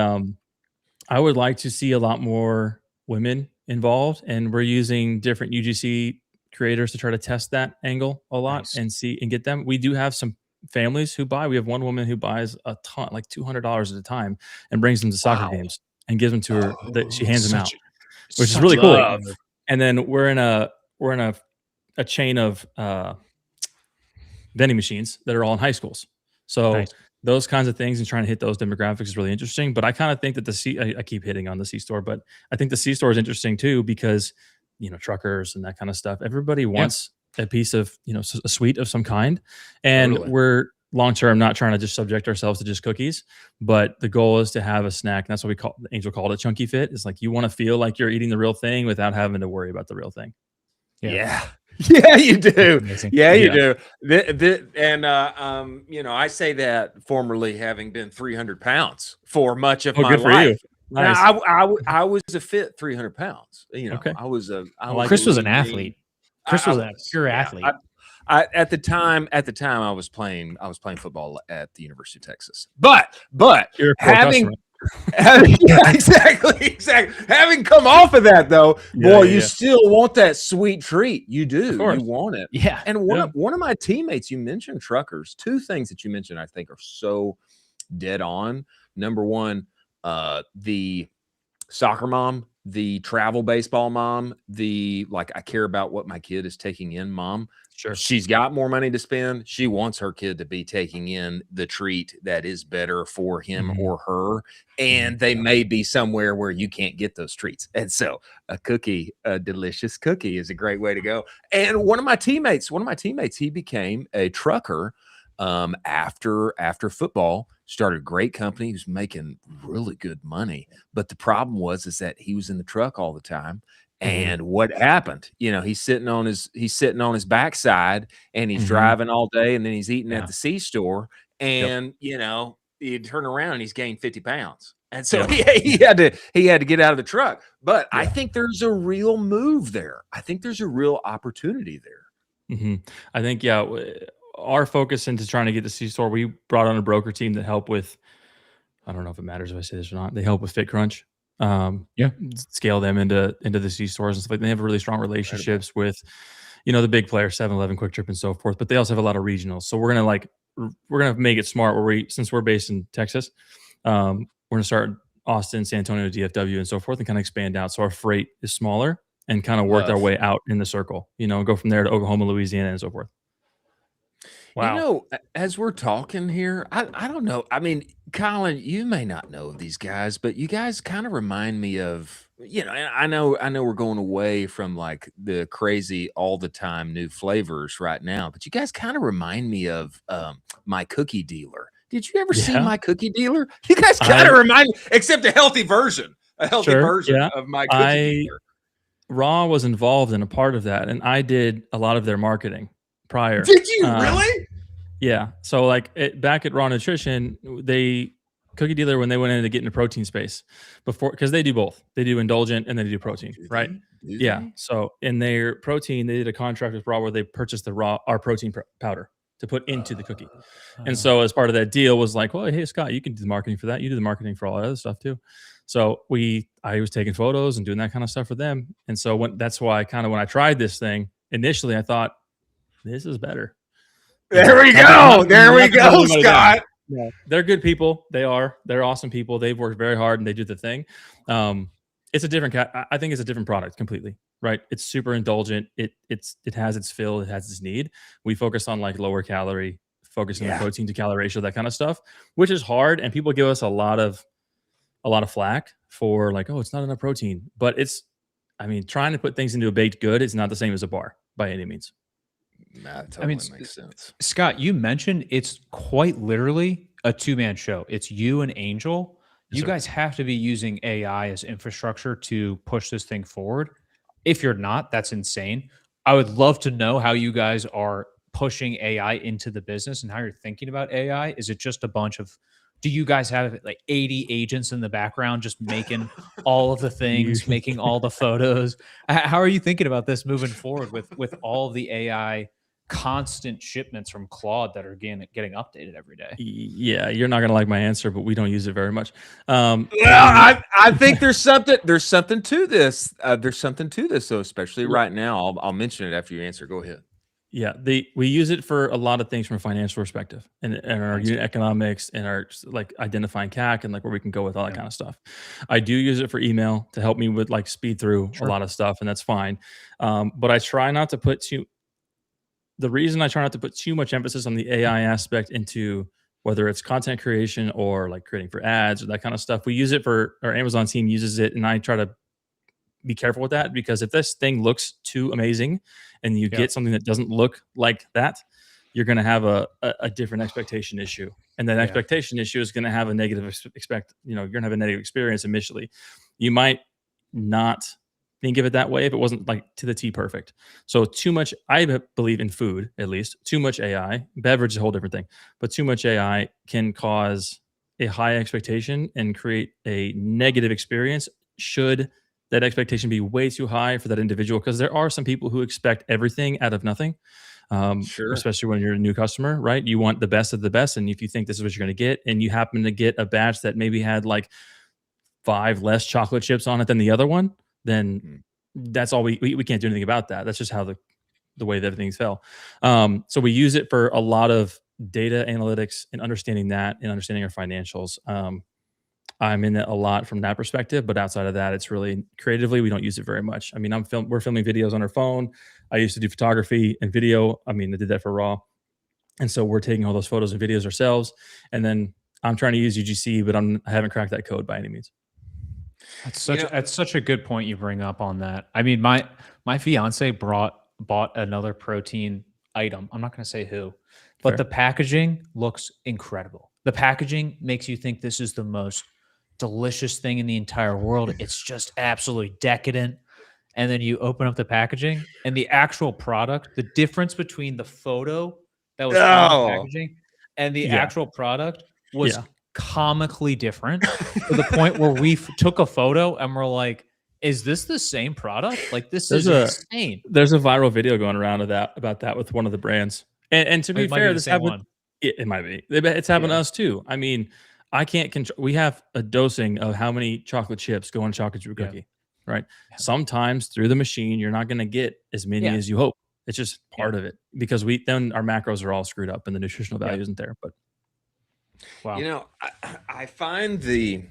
I would like to see a lot more women involved, and we're using different UGC creators to try to test that angle a lot and see and get them. We do have some families who buy. We have one woman who buys a ton, like $200 at a time, and brings them to soccer games and gives them to her. She hands them out, which is really cool. And then we're in a chain of vending machines that are all in high schools. So those kinds of things and trying to hit those demographics is really interesting. But I kind of think that I keep hitting on the C-store, but I think the C-store is interesting too, because, truckers and that kind of stuff, everybody wants a piece of, a sweet of some kind. And we're long-term not trying to just subject ourselves to just cookies, but the goal is to have a snack. And that's what Angel called it chunky fit. It's like, you want to feel like you're eating the real thing without having to worry about the real thing. Yeah, you do. Yeah, you do. And I say that formerly having been 300 pounds for much of my good for life. you. Nice. I was a fit 300 pounds. Chris was an athlete. Chris was a pure athlete. At the time I was playing football at the University of Texas. But You're a having exactly. Having come off of that though, you still want that sweet treat. You do. You want it. Yeah. And one of my teammates, you mentioned truckers. 2 things that you mentioned I think are so dead on. Number one, the soccer mom, the travel baseball mom, I care about what my kid is taking in mom. Sure. She's got more money to spend. She wants her kid to be taking in the treat that is better for him or her. And they may be somewhere where you can't get those treats. And so a delicious cookie is a great way to go. And one of my teammates, he became a trucker after football, started a great company. He was making really good money. But the problem is that he was in the truck all the time. And what happened? He's sitting on his backside and he's driving all day, and then he's eating at the C-store, and you turn around and he's gained 50 pounds. And so he had to get out of the truck. But I think there's a real move there. I think there's a real opportunity there. I think, our focus into trying to get the C-store, we brought on a broker team that help with, I don't know if it matters if I say this or not, they help with Fit Crunch. Scale them into the C-stores and stuff like that. They have really strong relationships with, the big players, 7-Eleven, Quick Trip, and so forth. But they also have a lot of regionals. So we're gonna make it smart since we're based in Texas, we're gonna start Austin, San Antonio, DFW, and so forth, and kind of expand out. So our freight is smaller and kind of work our way out in the circle. Go from there to Oklahoma, Louisiana, and so forth. Wow. You know, as we're talking here, I don't know. I mean, Colin, you may not know these guys, but you guys kind of remind me of, and I know we're going away from like the crazy all the time new flavors right now, but you guys kind of remind me of My Cookie Dealer. Did you ever see Yeah. My Cookie Dealer? You guys kind of remind me, except a healthy version Yeah. of My Cookie Dealer. Raw was involved in a part of that, and I did a lot of their marketing prior. Did you really? Yeah. So like back at Raw Nutrition, Cookie Dealer, when they went into getting the protein space before, because they do both. They do indulgent and then they do protein, right? Yeah. So in their protein, they did a contract with Raw where they purchased our protein powder to put into the cookie. And so as part of that deal was like, well, hey, Scott, you can do the marketing for that. You do the marketing for all that other stuff too. So I was taking photos and doing that kind of stuff for them. And so that's why when I tried this thing, initially I thought, this is better. There we go. There we go, Scott. Yeah, they're good people. They're awesome people. They've worked very hard and they do the thing. It's a different I think it's a different product completely, right? It's super indulgent. It has its fill. It has its need. We focus on like lower calorie, focus on the protein to calorie ratio, that kind of stuff, which is hard. And people give us a lot of flack for like, oh, it's not enough protein. But trying to put things into a baked good is not the same as a bar by any means. That totally makes sense. Scott, you mentioned it's quite literally a two-man show. It's you and Angel. You guys have to be using AI as infrastructure to push this thing forward. If you're not, that's insane. I would love to know how you guys are pushing AI into the business and how you're thinking about AI. Is it just a bunch of, do you guys have like 80 agents in the background just making all of the things, making all the photos? How are you thinking about this moving forward with all the AI constant shipments from Claude that are getting updated every day? Yeah, you're not gonna like my answer, but we don't use it very much. I think there's something to this. There's something to this, though, especially right now. I'll mention it after you answer. Go ahead. Yeah, we use it for a lot of things from a financial perspective, and our unit economics, and our like identifying CAC, and like where we can go with all that kind of stuff. I do use it for email to help me with like speed through a lot of stuff, and that's fine. But I try not to put the reason I try not to put too much emphasis on the AI aspect into whether it's content creation or like creating for ads or that kind of stuff. We use it for, our Amazon team uses it, and I try to be careful with that, because if this thing looks too amazing and you get something that doesn't look like that, you're going to have a different expectation issue. And that expectation issue is going to have a negative you're going to have a negative experience initially. You might not think of it that way if it wasn't like to the T perfect. So too much, I believe in food, at least too much AI, beverage is a whole different thing, but too much AI can cause a high expectation and create a negative experience should that expectation be way too high for that individual. Because there are some people who expect everything out of nothing. Especially when you're a new customer, right? You want the best of the best. And if you think this is what you're going to get, and you happen to get a batch that maybe had like 5 less chocolate chips on it than the other one, then that's all we can't do anything about that. That's just how the way that everything fell. So we use it for a lot of data analytics and understanding that, and understanding our financials. I'm in it a lot from that perspective, but outside of that, it's really creatively, we don't use it very much. I mean, we're filming videos on our phone. I used to do photography and video. I mean, I did that for Raw. And so we're taking all those photos and videos ourselves. And then I'm trying to use UGC, but I haven't cracked that code by any means. That's such a good point you bring up on that. I mean, my fiance bought another protein item. I'm not going to say who, but the packaging looks incredible. The packaging makes you think this is the most delicious thing in the entire world. It's just absolutely decadent. And then you open up the packaging, and the actual product, the difference between the photo that was on the packaging and the actual product was comically different, to the point where we took a photo and we're like, is this the same product? Like, this is insane. There's a viral video going around about that with one of the brands. And to be fair, this happened. It might be. It's happened to us too. I mean, I can't control. We have a dosing of how many chocolate chips go on a chocolate chip cookie, right? Yeah. Sometimes through the machine, you're not going to get as many as you hope. It's just part of it, because then our macros are all screwed up and the nutritional value isn't there. But wow, I find the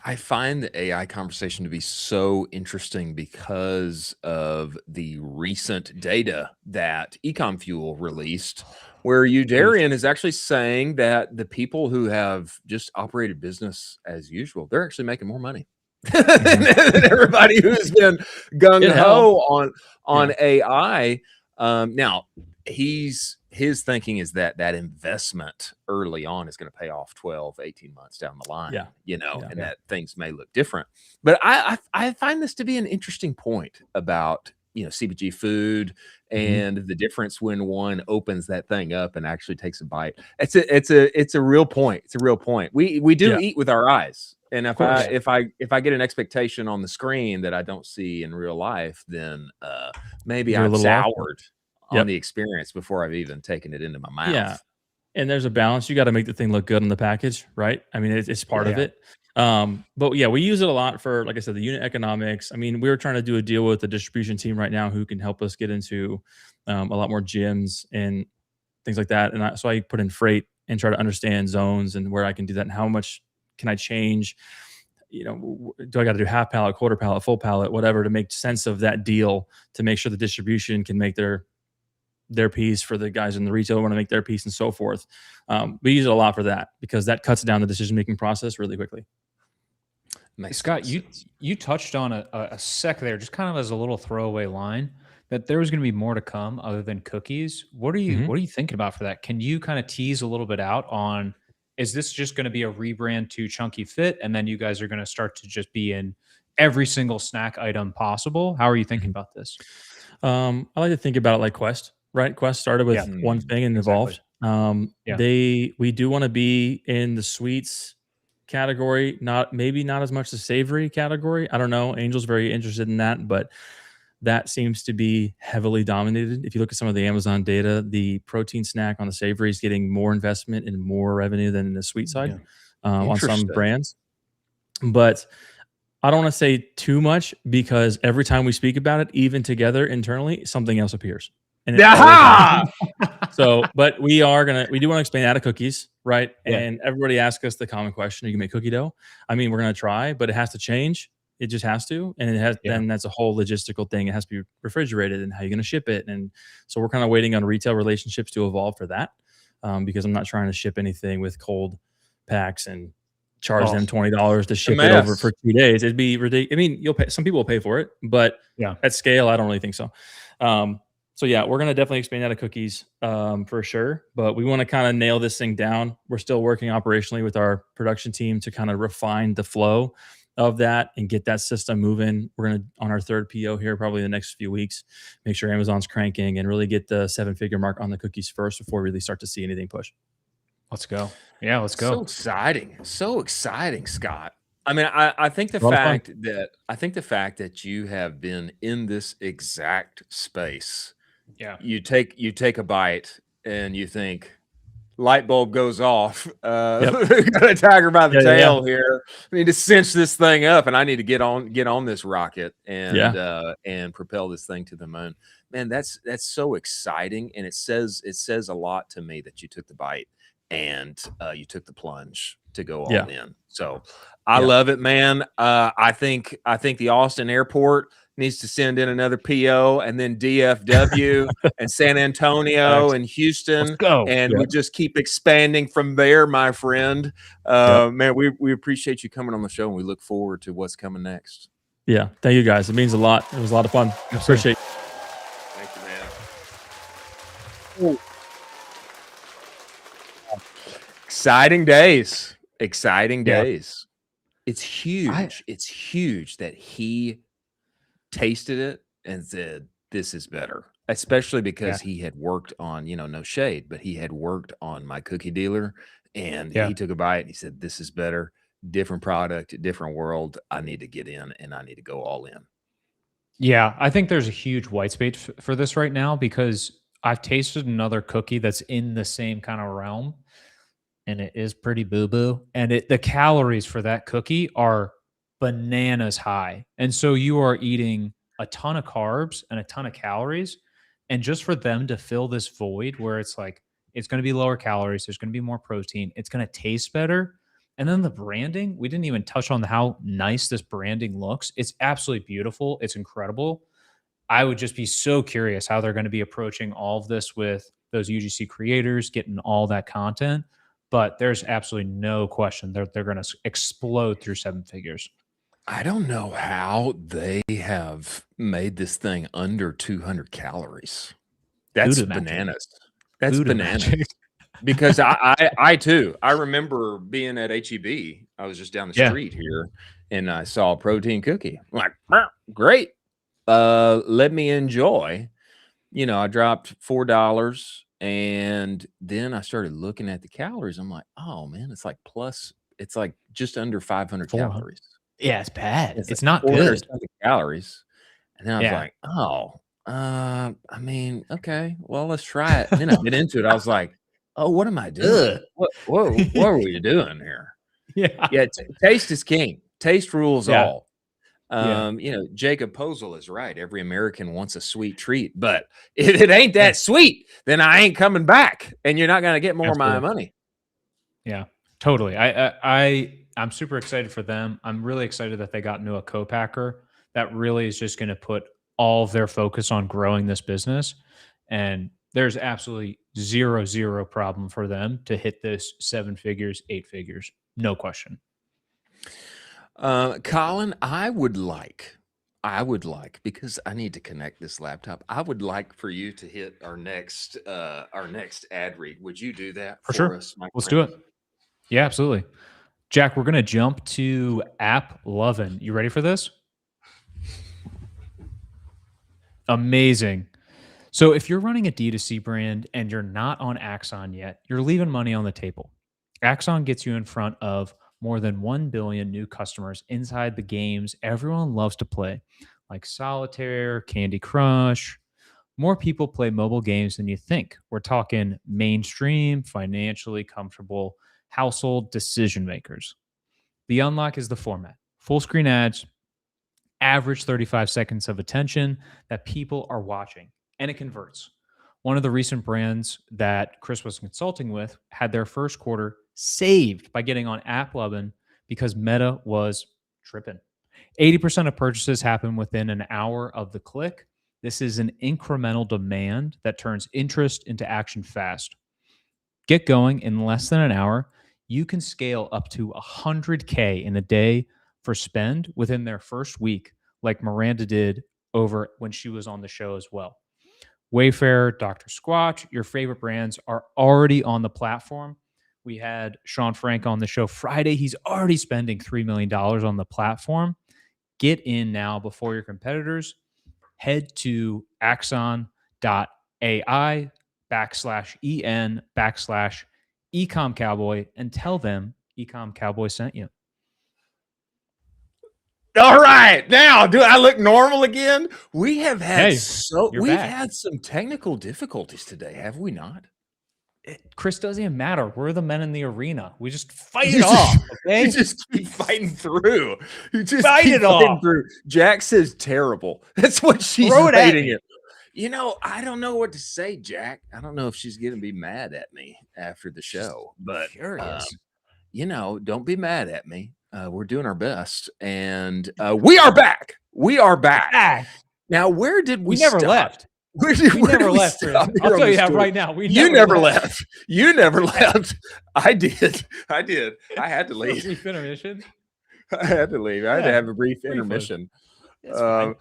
I find the AI conversation to be so interesting because of the recent data that Ecomm Fuel released, where Udarian is actually saying that the people who have just operated business as usual, they're actually making more money than everybody who's been gung ho on AI. Now, his thinking is that that investment early on is going to pay off 12, 18 months down the line, and that things may look different. But I find this to be an interesting point about, CBG food and the difference when one opens that thing up and actually takes a bite. It's a real point. It's a real point. We do eat with our eyes. And if I get an expectation on the screen that I don't see in real life, then maybe I've soured on the experience before I've even taken it into my mouth. Yeah. And there's a balance. You got to make the thing look good on the package, right? I mean, it's part of it. But yeah, we use it a lot for, like I said, the unit economics. I mean, we're trying to do a deal with the distribution team right now who can help us get into a lot more gyms and things like that. And so I put in freight and try to understand zones and where I can do that and how much can I change. Do I got to do half pallet, quarter pallet, full pallet, whatever, to make sense of that deal, to make sure the distribution can make their piece, for the guys in the retail want to make their piece, and so forth. We use it a lot for that because that cuts down the decision-making process really quickly. Scott, you touched on a sec there, just kind of as a little throwaway line, that there was going to be more to come other than cookies. What are you thinking about for that? Can you kind of tease a little bit out on, is this just going to be a rebrand to Chunky Fit, and then you guys are going to start to just be in every single snack item possible? How are you thinking about this? I like to think about it like Quest. Right, Quest started with one thing and evolved. We do want to be in the sweets category, maybe not as much the savory category. I don't know. Angel's very interested in that, but that seems to be heavily dominated. If you look at some of the Amazon data, the protein snack on the savory is getting more investment and more revenue than the sweet side on some brands. But I don't want to say too much because every time we speak about it, even together internally, something else appears. And but we do want to expand out of cookies, right? Yeah. And everybody asks us the common question: are you gonna make cookie dough? I mean, we're gonna try, but it has to change. It just has to, and it has. Then that's a whole logistical thing. It has to be refrigerated, and how you're gonna ship it. And so we're kind of waiting on retail relationships to evolve for that, because I'm not trying to ship anything with cold packs and charge them $20 to ship it over for 2 days. It'd be ridiculous. I mean, some people will pay for it, but at scale, I don't really think so. So yeah, we're going to definitely expand out of cookies for sure, but we want to kind of nail this thing down. We're still working operationally with our production team to kind of refine the flow of that and get that system moving. We're going to, on our third PO here, probably the next few weeks, make sure Amazon's cranking and really get the 7-figure mark on the cookies first before we really start to see anything push. Let's go. Yeah, let's go. So exciting. So exciting, Scott. I mean, I think the fact that you have been in this exact space, you take a bite and you think light bulb goes off. Got a tiger by the tail here. I need to cinch this thing up, and I need to get on this rocket and propel this thing to the moon. Man, that's so exciting, and it says a lot to me that you took the bite and you took the plunge to go all in. So I love it, man. I think the Austin airport needs to send in another PO, and then DFW and San Antonio and Houston. Let's go. And we just keep expanding from there, my friend. Man, we appreciate you coming on the show, and we look forward to what's coming next. Yeah. Thank you guys. It means a lot. It was a lot of fun. Appreciate it. Thank you, man. Ooh. Exciting days. It's huge. It's huge that he tasted it and said, this is better, especially because he had worked on, no shade, but he had worked on my cookie dealer, and he took a bite and he said, this is better, different product, different world. I need to get in, and I need to go all in. Yeah. I think there's a huge white space for this right now, because I've tasted another cookie that's in the same kind of realm, and it is pretty boo-boo. And the calories for that cookie are bananas high. And so you are eating a ton of carbs and a ton of calories. And just for them to fill this void where it's like, it's going to be lower calories, there's going to be more protein, it's going to taste better. And then the branding, we didn't even touch on how nice this branding looks. It's absolutely beautiful. It's incredible. I would just be so curious how they're going to be approaching all of this with those UGC creators, getting all that content. But there's absolutely no question they're going to explode through 7 figures. I don't know how they have made this thing under 200 calories. That's Voodoo magic. bananas. That's Voodoo bananas. magic. Because I too, I remember being at HEB. I was just down the Yeah. street here, and I saw a protein cookie. I'm like, great. Let me enjoy. You know, I dropped $4, and then I started looking at the calories. I'm like, oh man, it's like just under 500 400. calories. Yeah, it's bad. It's like not good. 470 calories. And then I was Yeah. like, oh, I mean, okay, well, let's try it. And then I get into it. I was like, oh, what am I doing? What are we doing here? Yeah. Yeah, taste is king. Taste rules Yeah. all. You know, Jacob Posel is right. Every American wants a sweet treat, but if it ain't that sweet, then I ain't coming back, and you're not going to get more of my money. Yeah, totally. I'm super excited for them. I'm really excited that they got into a co-packer that really is just going to put all of their focus on growing this business. And there's absolutely zero problem for them to hit this 7 figures, 8 figures. No question. Colin, I would like, because I need to connect this laptop. I would like for you to hit our next ad read. Would you do that For sure. us? Let's do it. Yeah, absolutely. Jack, we're going to jump to App Lovin'. You ready for this? Amazing. So if you're running a D2C brand and you're not on Axon yet, you're leaving money on the table. Axon gets you in front of more than 1 billion new customers inside the games everyone loves to play, like Solitaire, Candy Crush. More people play mobile games than you think. We're talking mainstream, financially comfortable household decision makers. The unlock is the format. Full screen ads, average 35 seconds of attention that people are watching, and it converts. One of the recent brands that Chris was consulting with had their first quarter saved by getting on App Lovin' because Meta was tripping. 80% of purchases happen within an hour of the click. This is an incremental demand that turns interest into action fast. Get going in less than an hour. You can scale up to 100K in a day for spend within their first week, like Miranda did over when she was on the show as well. Wayfair, Dr. Squatch, your favorite brands are already on the platform. We had Sean Frank on the show Friday. He's already spending $3 million on the platform. Get in now before your competitors. Head to axon.ai/en/Ecomm Cowboy and tell them Ecomm Cowboy sent you. All right, now do I look normal again? We have had had some technical difficulties today, have we not? Chris, doesn't even matter. We're the men in the arena. We just fight it off. Okay, you just keep fighting through. You just fight keep it fighting off. through. Jack says terrible. That's what she's rating it. You know, I don't know what to say, Jack. I don't know if she's going to be mad at me after the show, but you know, don't be mad at me. We're doing our best, and we are back. We are back. Now, where did we never stop? left? We never left. I'll tell you that right now. You never left. You never left. I did. I had to leave. Brief intermission. I had to leave. I had to have a brief intermission. I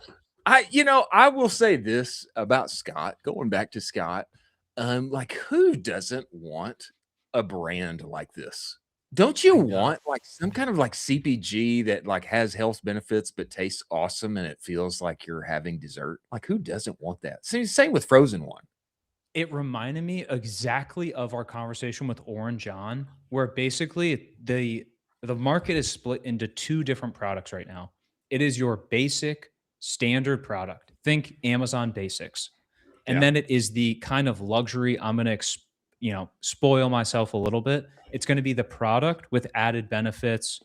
will say this about Scott. Going back to Scott, like, who doesn't want a brand like this? Don't you want like some kind of like CPG that like has health benefits but tastes awesome and it feels like you're having dessert? Like, who doesn't want that? Same with Frozen One. It reminded me exactly of our conversation with Oren John, where basically the market is split into 2 different products right now. It is your basic standard product. Think Amazon Basics. And then it is the kind of luxury, I'm going to spoil myself a little bit. It's going to be the product with added benefits,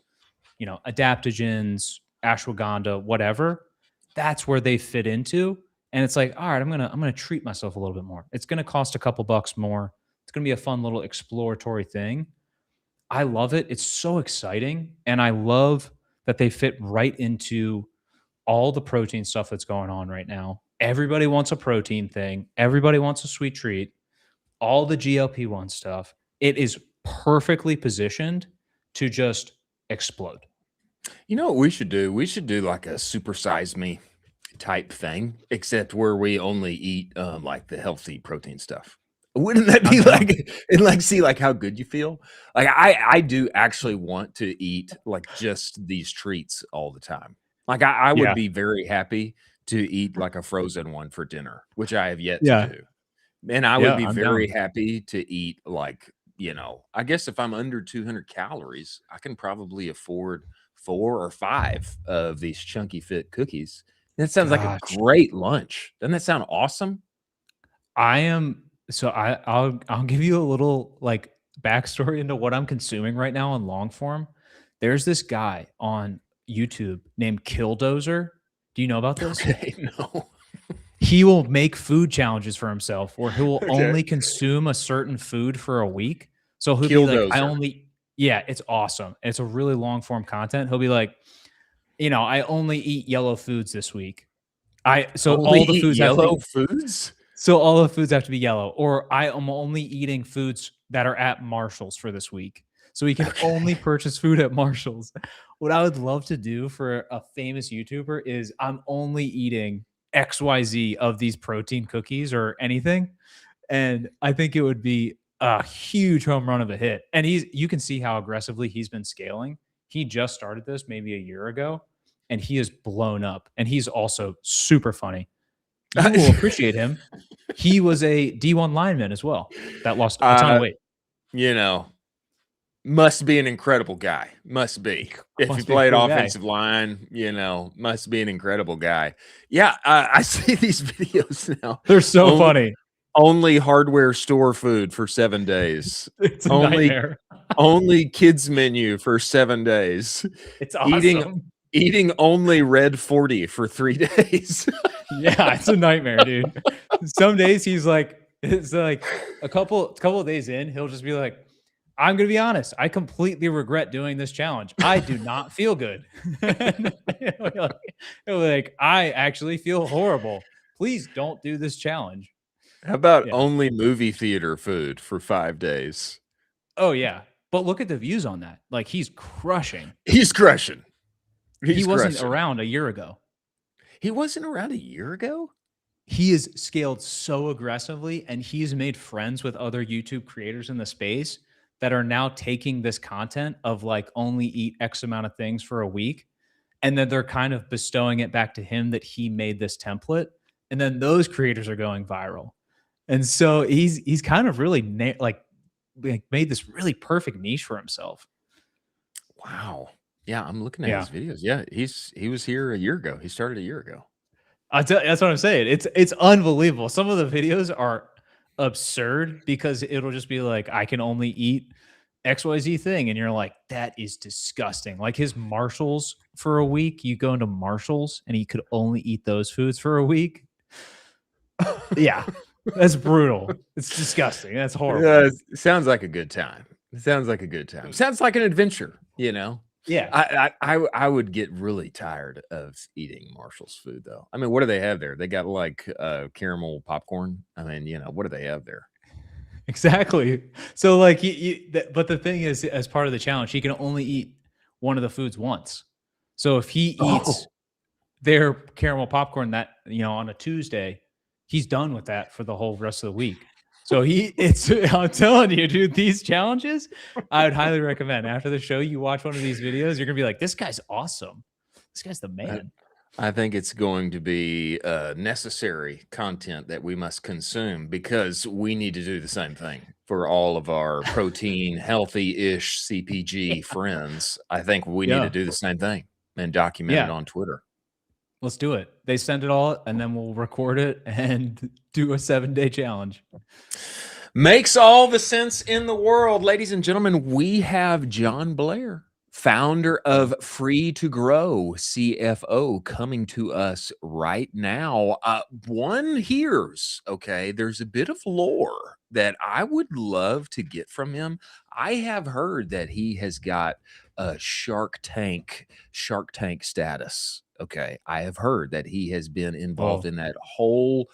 adaptogens, ashwagandha, whatever. That's where they fit into. And it's like, all right, I'm going to treat myself a little bit more. It's going to cost a couple bucks more. It's going to be a fun little exploratory thing. I love it. It's so exciting. And I love that they fit right into all the protein stuff that's going on right now. Everybody wants a protein thing. Everybody wants a sweet treat. All the GLP-1 stuff. It is perfectly positioned to just explode. You know what we should do? We should do like a super size me type thing, except where we only eat like the healthy protein stuff. Wouldn't that be like and like see like how good you feel? Like I do actually want to eat like just these treats all the time. Like I would Yeah. be very happy to eat like a frozen one for dinner, which I have yet Yeah. to do. And I Yeah, would be I'm very down. happy to eat like, you know, I guess if I'm under 200 calories, I can probably afford 4 or 5 of these chunky fit cookies. That sounds like a Gosh. great lunch. Doesn't that sound awesome? I'll give you a little like backstory into what I'm consuming right now in long form. There's this guy on YouTube named Killdozer. Do you know about this? Okay, no. He will make food challenges for himself where he will Okay. only consume a certain food for a week. So he'll be like, Killdozer. yeah, it's awesome. It's a really long form content. He'll be like, I only eat yellow foods this week. So Only all the eat foods have to yellow be, foods? so all the foods have to be yellow, or I am only eating foods that are at Marshall's for this week. So he can only purchase food at Marshall's. What I would love to do for a famous YouTuber is I'm only eating XYZ of these protein cookies or anything. And I think it would be a huge home run of a hit. And you can see how aggressively he's been scaling. He just started this maybe a year ago and he is blown up. And he's also super funny. You will appreciate him. He was a D1 lineman as well that lost a ton of weight. You know, must be an incredible guy. Must be. If Must you be a played cool guy. offensive line, must be an incredible guy. Yeah, I see these videos now. They're so funny. Only hardware store food for 7 days. It's a Only nightmare. only kids menu for 7 days. It's awesome. Eating only red 40 for 3 days. Yeah, it's a nightmare, dude. Some days it's like a couple of days in, he'll just be like, I'm gonna be honest, I completely regret doing this challenge. I do not feel good. He'll be like, I actually feel horrible. Please don't do this challenge. How about Yeah. only movie theater food for 5 days? Oh yeah. But look at the views on that. Like he's crushing. He's crushing. He wasn't around a year ago. He wasn't around a year ago? He is scaled so aggressively and he's made friends with other YouTube creators in the space that are now taking this content of like only eat X amount of things for a week. And then they're kind of bestowing it back to him that he made this template. And then those creators are going viral. And so he's kind of really made this really perfect niche for himself. Wow. Yeah, I'm looking at his videos. Yeah, he was here a year ago. He started a year ago. That's what I'm saying. It's unbelievable. Some of the videos are absurd because it'll just be like, I can only eat XYZ thing. And you're like, that is disgusting. Like his Marshalls for a week, you go into Marshalls and he could only eat those foods for a week. Yeah, that's brutal. It's disgusting. That's horrible. Yeah, it sounds like a good time. It sounds like a good time. Sounds like an adventure, Yeah. I would get really tired of eating Marshall's food though. I mean, what do they have there? They got like caramel popcorn. I mean, what do they have there? Exactly. So like, but the thing is, as part of the challenge, he can only eat one of the foods once. So if he eats their caramel popcorn on a Tuesday, he's done with that for the whole rest of the week. So I'm telling you, dude, these challenges, I would highly recommend. After the show, you watch one of these videos, you're gonna be like, this guy's awesome. This guy's the man. I think it's going to be necessary content that we must consume because we need to do the same thing for all of our protein, healthy-ish CPG friends. I think we need to do the same thing and document it on Twitter. Let's do it. They send it all, and then we'll record it and do a 7-day challenge. Makes all the sense in the world. Ladies and gentlemen, we have John Blair, founder of Free to Grow CFO, coming to us right now. One hears, there's a bit of lore that I would love to get from him. I have heard that he has got a Shark Tank status. Okay, I have heard that he has been involved in that whole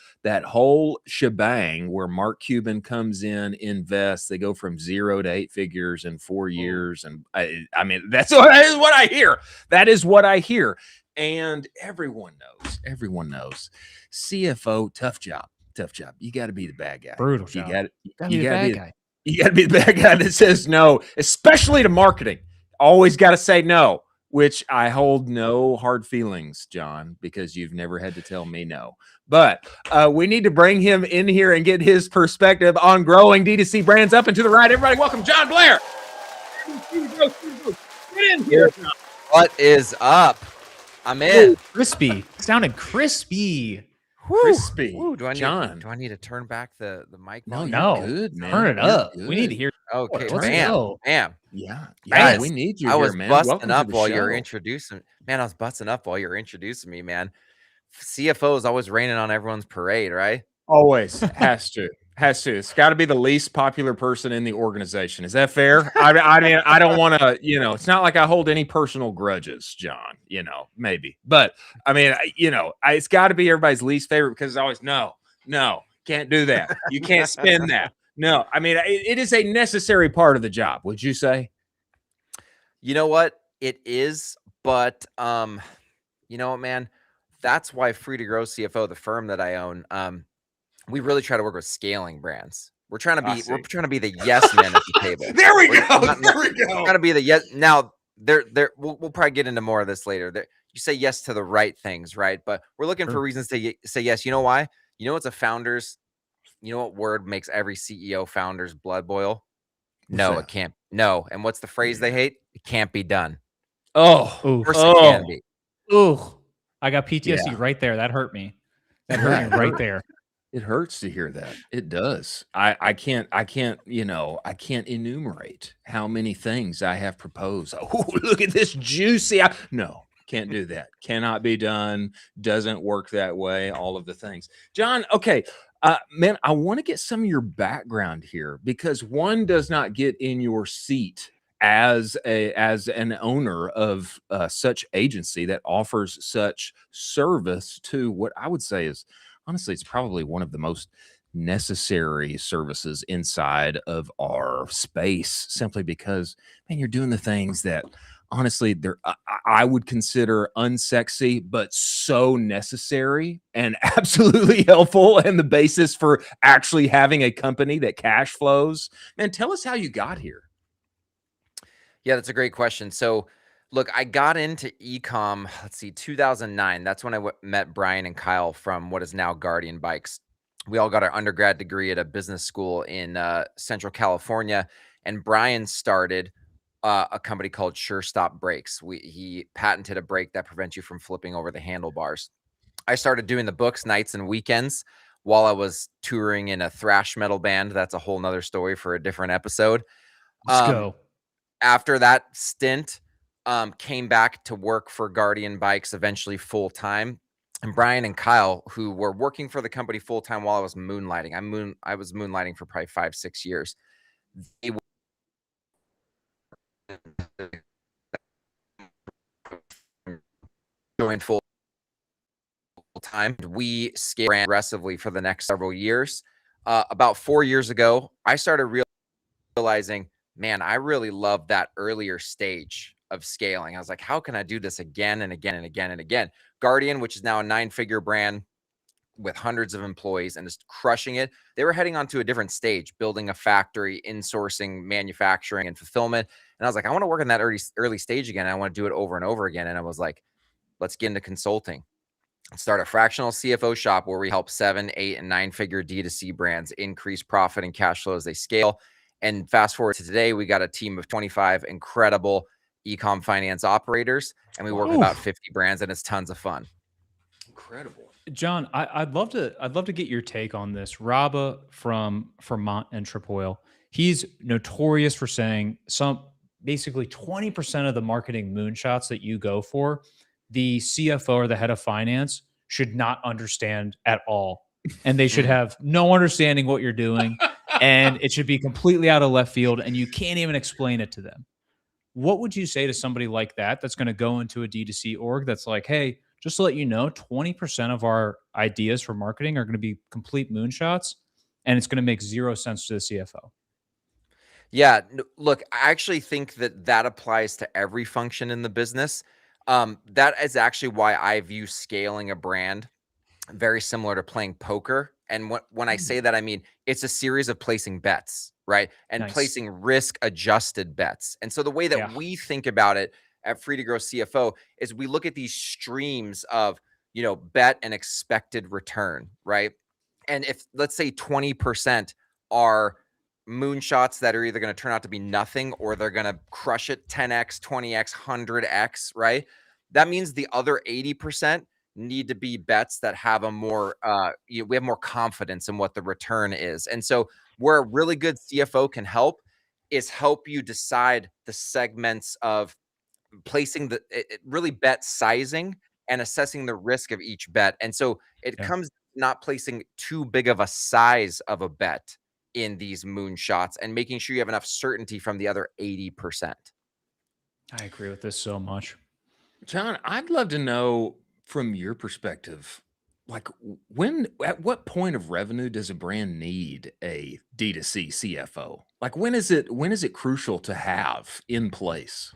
shebang where Mark Cuban comes in, invests. They go from 0 to 8 figures in 4 years, and I mean that is what I hear. That is what I hear, and everyone knows. CFO, tough job. You got to be the bad guy. Brutal job. You got to be the bad guy. You got to be the bad guy that says no, especially to marketing. Always got to say no, which I hold no hard feelings, John, because you've never had to tell me no. But we need to bring him in here and get his perspective on growing D2C brands. Up and to the right, everybody, welcome John Blair. Get in here. What is up? I'm in. Ooh, crispy. Sounded crispy. Crispy. Ooh, do I John. need to turn back the mic? No, No. you're good, man. Turn it up. You're We need to hear. Okay, Let's bam, go. bam. Yeah, Guys, we need you I was here, man. busting Welcome to up the while you were show. introducing. Man, I was busting up while you were introducing me, man. CFO is always raining on everyone's parade, right? Always has to. It's got to be the least popular person in the organization. Is that fair? I mean, I don't want to, it's not like I hold any personal grudges, John, maybe. But I mean, it's got to be everybody's least favorite because it's always, no, can't do that. You can't spin that. No, I mean, it is a necessary part of the job. Would you say? You know what? It is, but you know what, man? That's why Free to Grow CFO, the firm that I own, we really try to work with scaling brands. We're trying to be the yes men at the table. There we go. We're trying to be the yes. Now, we'll probably get into more of this later. You say yes to the right things, right? But we're looking for reasons to say yes. You know why? You know what's a founder's? You know what word makes every CEO founder's blood boil? No, it can't. No. And what's the phrase they hate? It can't be done. Oh, of course it can be. Ooh, I got PTSD right there. That hurt me. That hurt me right there. It hurts to hear that. It does. I can't enumerate how many things I have proposed. Oh, look at this juicy. No, can't do that. Cannot be done. Doesn't work that way. All of the things. John, okay. Man, I want to get some of your background here because one does not get in your seat as an owner of such agency that offers such service to what I would say is, honestly, it's probably one of the most necessary services inside of our space, simply because, man, you're doing the things that honestly I would consider unsexy, but so necessary and absolutely helpful, and the basis for actually having a company that cash flows. Man, tell us how you got here. Yeah, that's a great question. So look, I got into Ecomm, 2009. That's when I met Brian and Kyle from what is now Guardian Bikes. We all got our undergrad degree at a business school in Central California. And Brian started a company called Sure Stop Brakes. He patented a brake that prevents you from flipping over the handlebars. I started doing the books nights and weekends while I was touring in a thrash metal band. That's a whole nother story for a different episode. Let's go. After that stint, came back to work for Guardian Bikes, eventually full time. And Brian and Kyle, who were working for the company full time while I was moonlighting, I was moonlighting for probably 5-6 years. They joined full time. We scaled aggressively for the next several years. About 4 years ago, I started realizing, man, I really love that earlier stage of scaling. I was like, how can I do this again and again and again and again? Guardian, which is now a 9-figure brand with hundreds of employees and is crushing it. They were heading on to a different stage, building a factory, insourcing manufacturing and fulfillment. And I was like, I want to work in that early stage again. I want to do it over and over again. And I was like, let's get into consulting. Start a fractional CFO shop where we help 7, 8, and 9-figure D2C brands increase profit and cash flow as they scale. And fast forward to today, we got a team of 25 incredible Ecomm finance operators, and we work with about 50 brands, and it's tons of fun. Incredible. John, I'd love to get your take on this. Rabah from Vermont and Tripoil, he's notorious for saying basically 20% of the marketing moonshots that you go for, the CFO or the head of finance should not understand at all. And they should have no understanding what you're doing. and it should be completely out of left field, and you can't even explain it to them. What would you say to somebody like that that's going to go into a D2C org that's like, hey, just to let you know, 20% of our ideas for marketing are going to be complete moonshots, and it's going to make 0 sense to the CFO? Yeah, look, I actually think that applies to every function in the business. That is actually why I view scaling a brand very similar to playing poker. And when I say that, I mean it's a series of placing bets, right? And Nice. placing risk-adjusted bets. And so the way that Yeah. we think about it at Free to Grow CFO is we look at these streams of, bet and expected return, right? And if, let's say, 20% are moonshots that are either going to turn out to be nothing or they're going to crush it 10x, 20x, 100x, right? That means the other 80% need to be bets that have a more we have more confidence in what the return is. And so where a really good CFO can help is help you decide the segments of placing really bet sizing and assessing the risk of each bet. And so it comes not placing too big of a size of a bet in these moonshots and making sure you have enough certainty from the other 80%. I agree with this so much. John, I'd love to know from your perspective, like at what point of revenue does a brand need a D2C CFO? Like when is it crucial to have in place?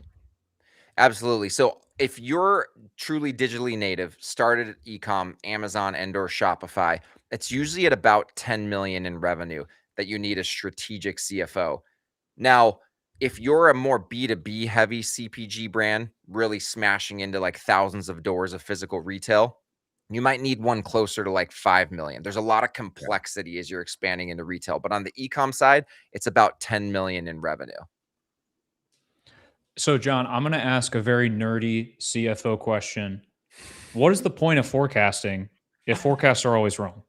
Absolutely. So if you're truly digitally native, started at Ecomm, Amazon, and/or Shopify, it's usually at about 10 million in revenue that you need a strategic CFO. Now, if you're a more B2B heavy CPG brand, really smashing into like thousands of doors of physical retail, you might need one closer to like 5 million. There's a lot of complexity as you're expanding into retail, but on the e-com side, it's about 10 million in revenue. So, John, I'm going to ask a very nerdy CFO question. What is the point of forecasting if forecasts are always wrong?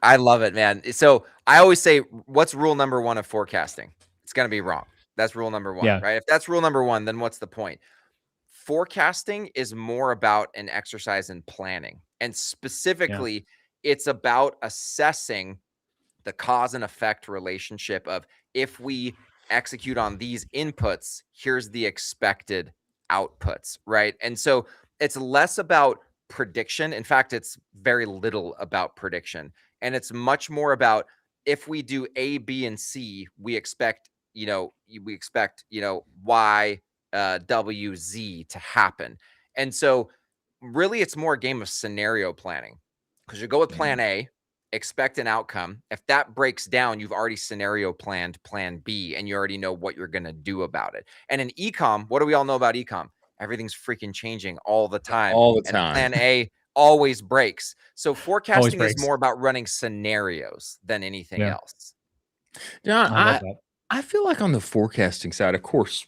I love it, man. So I always say, what's rule number one of forecasting? It's going to be wrong. That's rule number one, right? If that's rule number one, then what's the point? Forecasting is more about an exercise in planning. And specifically, it's about assessing the cause and effect relationship of if we execute on these inputs, here's the expected outputs, right? And so it's less about prediction. In fact, it's very little about prediction. And it's much more about if we do A, B, and C, we expect, Y, W, Z to happen. And so really it's more a game of scenario planning because you go with plan A, expect an outcome. If that breaks down, you've already scenario planned plan B and you already know what you're going to do about it. And in Ecomm, what do we all know about Ecomm? Everything's freaking changing all the time. All the and time. Plan A always breaks. So forecasting is more about running scenarios than anything else. John, I love that. I feel like on the forecasting side, of course,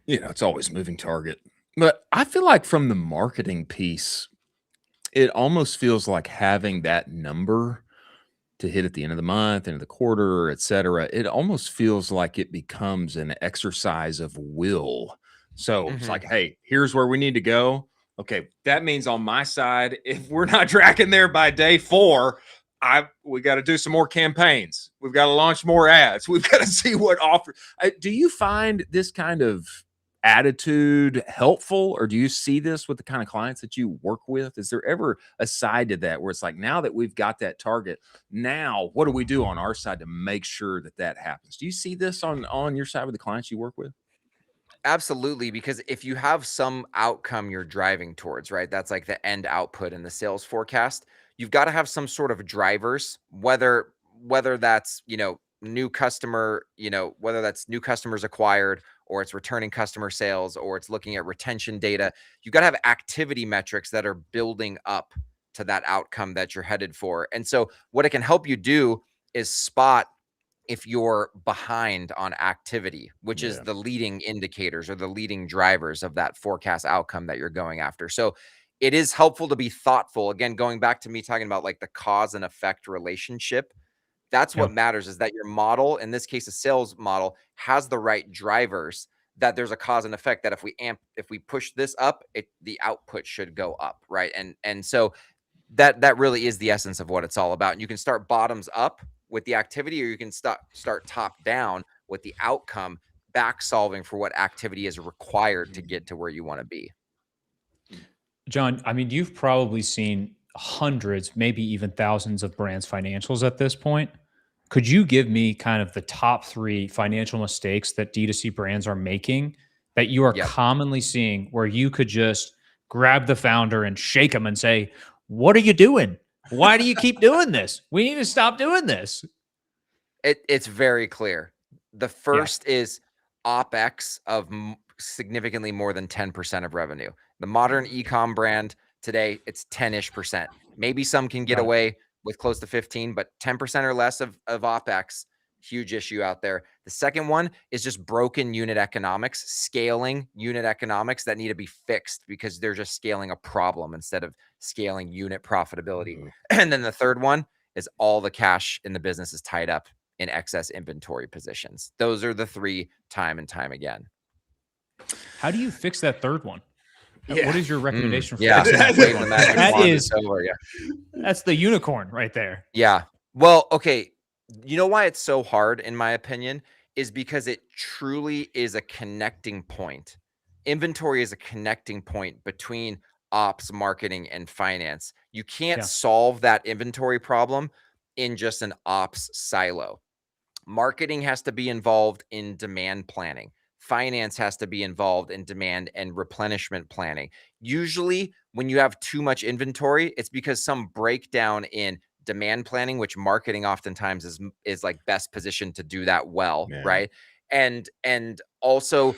it's always moving target. But I feel like from the marketing piece, it almost feels like having that number to hit at the end of the month, end of the quarter, et cetera. It almost feels like it becomes an exercise of will. So it's like, hey, here's where we need to go. Okay, that means on my side, if we're not tracking there by day 4, we got to do some more campaigns. We've got to launch more ads. We've got to see what offer. Do you find this kind of attitude helpful, or do you see this with the kind of clients that you work with? Is there ever a side to that where it's like, now that we've got that target, now what do we do on our side to make sure that happens? Do you see this on your side with the clients you work with? Absolutely, because if you have some outcome you're driving towards, right? That's like the end output in the sales forecast. You've got to have some sort of drivers, whether that's, new customer, whether that's new customers acquired or it's returning customer sales or it's looking at retention data. You've got to have activity metrics that are building up to that outcome that you're headed for. And so what it can help you do is spot if you're behind on activity, which is the leading indicators or the leading drivers of that forecast outcome that you're going after. So it is helpful to be thoughtful. Again, going back to me talking about like the cause and effect relationship, that's what matters, is that your model, in this case, a sales model, has the right drivers, that there's a cause and effect, that if we push this up, the output should go up, right? And so that really is the essence of what it's all about. And you can start bottoms up with the activity, or you can start top down with the outcome, back solving for what activity is required to get to where you want to be. John, I mean, you've probably seen hundreds, maybe even thousands of brands' financials at this point. Could you give me kind of the top 3 financial mistakes that D2C brands are making that you are Yep. commonly seeing, where you could just grab the founder and shake him and say, "What are you doing? Why do you keep doing this? We need to stop doing this." It's very clear. The first is OpEx of significantly more than 10% of revenue. The modern e-com brand today, it's 10-ish%. Maybe some can get away with close to 15, but 10% or less of OpEx, huge issue out there. The second one is just broken unit economics, scaling unit economics that need to be fixed because they're just scaling a problem instead of scaling unit profitability. And then the third one is all the cash in the business is tied up in excess inventory positions. Those are the 3 time and time again. How do you fix that third one? Yeah. What is your recommendation for Yeah, fixing that third one? That's the unicorn right there. Yeah. Well, okay. You know why it's so hard, in my opinion, is because it truly is a connecting point. Inventory is a connecting point between ops, marketing, and finance. You can't solve that inventory problem in just an ops silo. Marketing has to be involved in demand planning. Finance has to be involved in demand and replenishment planning. Usually when you have too much inventory, it's because some breakdown in demand planning, which marketing oftentimes is like best positioned to do that well, right? And also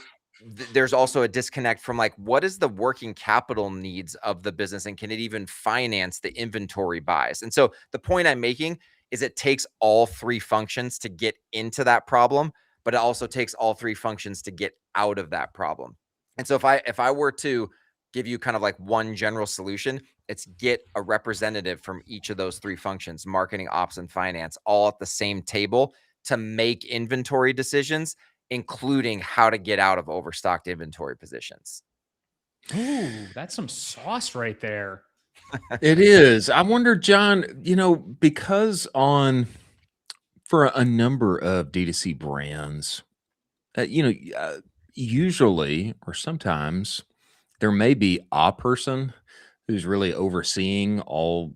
there's also a disconnect from like, what is the working capital needs of the business, and can it even finance the inventory buys? And so the point I'm making is it takes all 3 functions to get into that problem, but it also takes all 3 functions to get out of that problem. And so if I were to give you kind of like one general solution, it's get a representative from each of those 3 functions, marketing, ops, and finance, all at the same table to make inventory decisions, including how to get out of overstocked inventory positions. Ooh, that's some sauce right there. It is. I wonder, John, because for a number of D2C brands, usually or sometimes there may be a person who's really overseeing all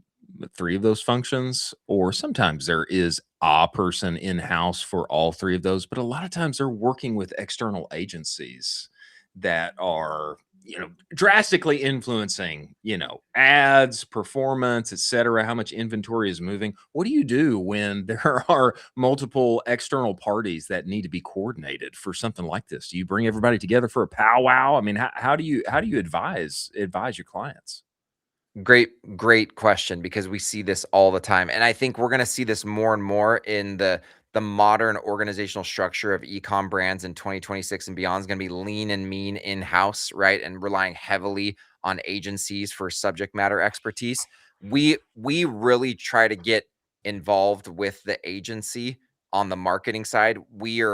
3 of those functions, or sometimes there is a person in-house for all 3 of those, but a lot of times they're working with external agencies that are drastically influencing, ads, performance, etc., how much inventory is moving. What do you do when there are multiple external parties that need to be coordinated for something like this? Do you bring everybody together for a powwow? I mean, how do you advise your clients? Great question, because we see this all the time. And I think we're going to see this more and more in the modern organizational structure of e-com brands in 2026 and beyond. Is going to be lean and mean in-house, right? And relying heavily on agencies for subject matter expertise. We really try to get involved with the agency on the marketing side. We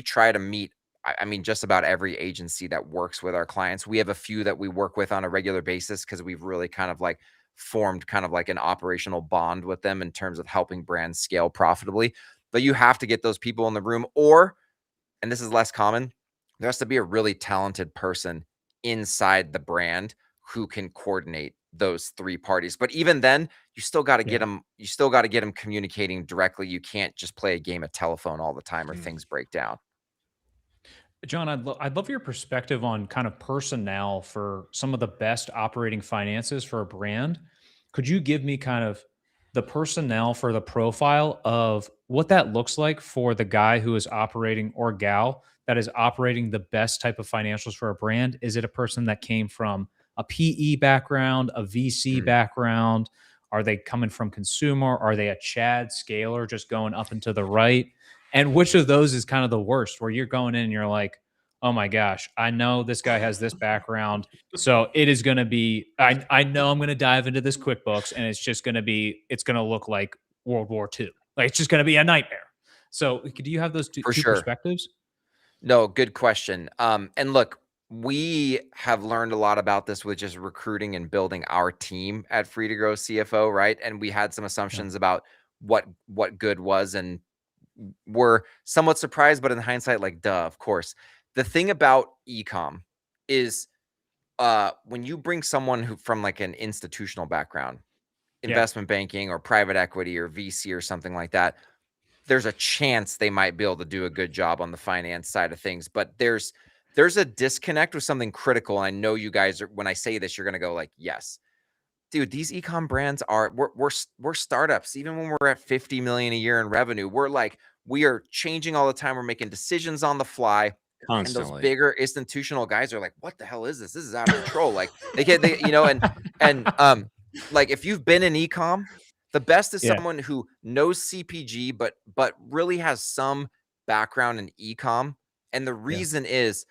try to meet, I mean, just about every agency that works with our clients. We have a few that we work with on a regular basis because we've really kind of like formed kind of like an operational bond with them in terms of helping brands scale profitably. But you have to get those people in the room, and this is less common, there has to be a really talented person inside the brand who can coordinate those 3 parties. But even then, you still got to get them, communicating directly. You can't just play a game of telephone all the time or things break down. John, I'd love your perspective on kind of personnel for some of the best operating finances for a brand. Could you give me kind of the personnel for the profile of what that looks like for the guy who is operating, or gal that is operating, the best type of financials for a brand? Is it a person that came from a PE background, a VC background? Are they coming from consumer? Are they a Chad scaler just going up and to the right? And which of those is kind of the worst, where you're going in and you're like, oh my gosh, I know this guy has this background. So it is going to be, I know I'm going to dive into this QuickBooks and it's going to look like World War II. Like, it's just going to be a nightmare. So do you have those two sure. perspectives? No, good question. And look, we have learned a lot about this with just recruiting and building our team at Free to Grow CFO, right? And we had some assumptions about what good was, and we're somewhat surprised, but in hindsight, like, duh, of course. The thing about Ecomm is when you bring someone who from like an institutional background, investment banking or private equity or VC or something like that, there's a chance they might be able to do a good job on the finance side of things. But there's a disconnect with something critical. I know you guys are, when I say this, you're going to go like, yes, dude, these ecom brands are, we're startups. Even when we're at 50 million a year in revenue, we are changing all the time. We're making decisions on the fly. Constantly. And those bigger institutional guys are like, what the hell is this? This is out of control. Like they you know, and like if you've been in ecom, the best is someone who knows CPG, but really has some background in ecom. And the reason is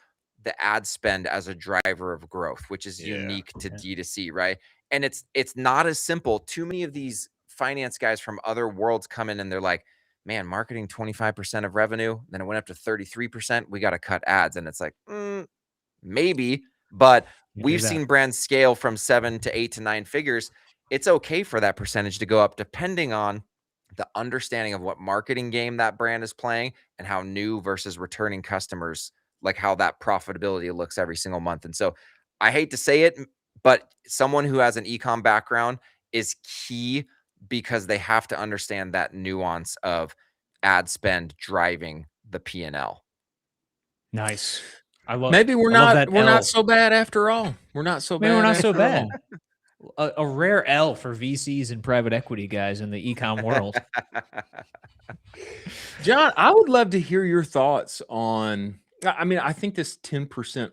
the ad spend as a driver of growth, which is unique to D2C, right? And it's not as simple. Too many of these finance guys from other worlds come in and they're like, man, marketing 25% of revenue, then it went up to 33%. We got to cut ads. And it's like, maybe, but we've seen brands scale from 7 to 8 to 9 figures. It's okay for that percentage to go up depending on the understanding of what marketing game that brand is playing and how new versus returning customers, like how that profitability looks every single month. And so I hate to say it, but someone who has an ecom background is key, because they have to understand that nuance of ad spend driving the P&L. Nice. I love. Maybe we're not not so bad after all. We're not so bad. Maybe we're not so bad. A rare L for VCs and private equity guys in the ecom world. John, I would love to hear your thoughts on. I mean, I think this 10%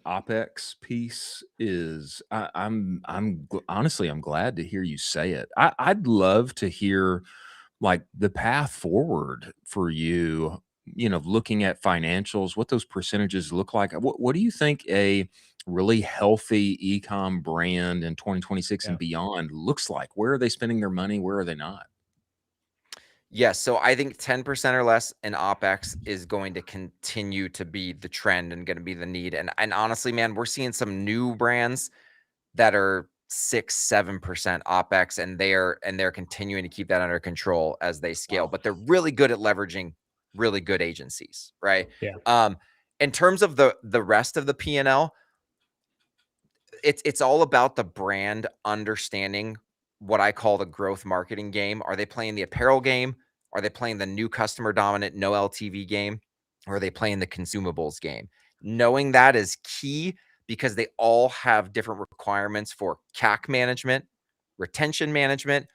OpEx piece is. I'm honestly, I'm glad to hear you say it. I'd love to hear like the path forward for you. You know, looking at financials, what those percentages look like. What do you think a really healthy ecom brand in 2026 and beyond looks like? Where are they spending their money? Where are they not? Yes. So I think 10% or less in OpEx is going to continue to be the trend and going to be the need. And honestly, man, we're seeing some new brands that are 6-7% OpEx, and they're continuing to keep that under control as they scale. But they're really good at leveraging really good agencies, right? Yeah. In terms of the rest of the P&L, it's all about the brand understanding what I call the growth marketing game. Are they playing the apparel game? Are they playing the new customer dominant, no LTV game? Or are they playing the consumables game? Knowing that is key, because they all have different requirements for CAC management, retention management,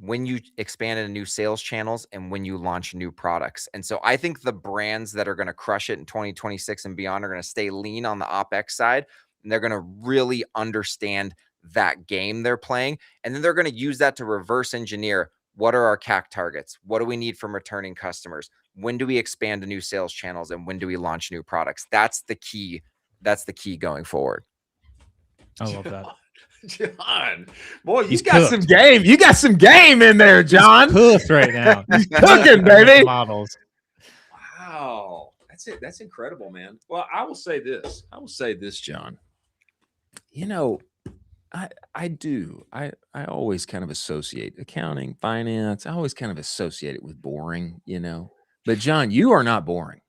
when you expand into new sales channels, and when you launch new products. And so I think the brands that are going to crush it in 2026 and beyond are going to stay lean on the OpEx side, and they're going to really understand that game they're playing. And then they're going to use that to reverse engineer, what are our CAC targets? What do we need from returning customers? When do we expand to new sales channels? And when do we launch new products? That's the key. That's the key going forward. I love that. John, boy, He's you got cooked. some game. You got some game in there, John. Cooked right now. He's cooking, baby. Models. Wow. That's it. That's incredible, man. Well, I will say this. John. You know, I always kind of associate accounting, finance. I always kind of associate it with boring, you know. But John, you are not boring.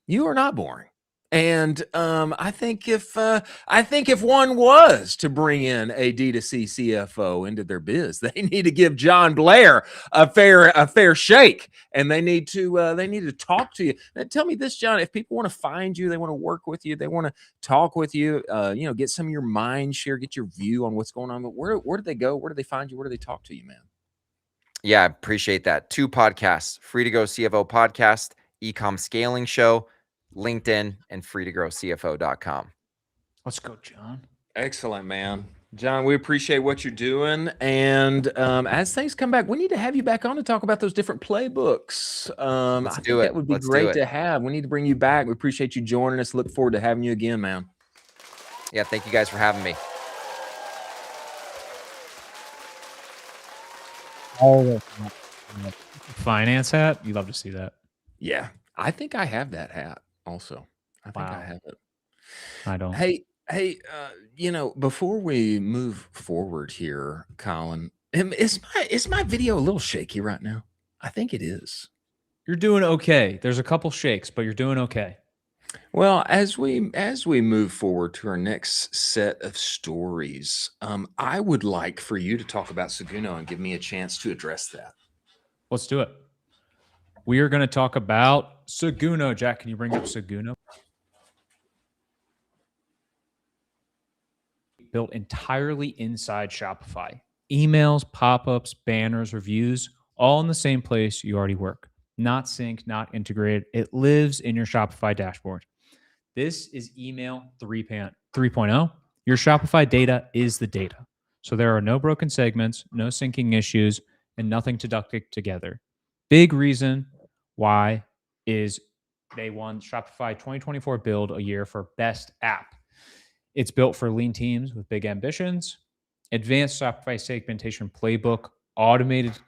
You are not boring. And I think if one was to bring in a D2C CFO into their biz, they need to give John Blair a fair shake, and they need to talk to you. Now, tell me this, John: if people want to find you, they want to work with you, they want to talk with you, get some of your mind share, get your view on what's going on. But where do they go? Where do they find you? Where do they talk to you, man? Yeah, I appreciate that. 2 podcasts: Free to Go CFO podcast, Ecom Scaling Show, LinkedIn, and freetogrowcfo.com. Let's go, John. Excellent, man. John, we appreciate what you're doing. And as things come back, we need to have you back on to talk about those different playbooks. I think that would be great to have. We need to bring you back. We appreciate you joining us. Look forward to having you again, man. Yeah, thank you guys for having me. Finance hat? You love to see that. Yeah, I think I have that hat also. I think I have it. I don't. Hey, Hey, before we move forward here, Colin, is my video a little shaky right now? I think it is. You're doing okay. There's a couple shakes, but you're doing okay. Well, as we move forward to our next set of stories, I would like for you to talk about Seguno and give me a chance to address that. Let's do it. We are going to talk about Seguno. Jack, can you bring up Seguno? Built entirely inside Shopify. Emails, pop-ups, banners, reviews, all in the same place you already work. Not synced, not integrated. It lives in your Shopify dashboard. This is email 3.0. Your Shopify data is the data. So there are no broken segments, no syncing issues, and nothing to duct tape together. Big reason why is they won Shopify 2024 Build a year for Best App. It's built for lean teams with big ambitions. Advanced Shopify segmentation playbook. Automations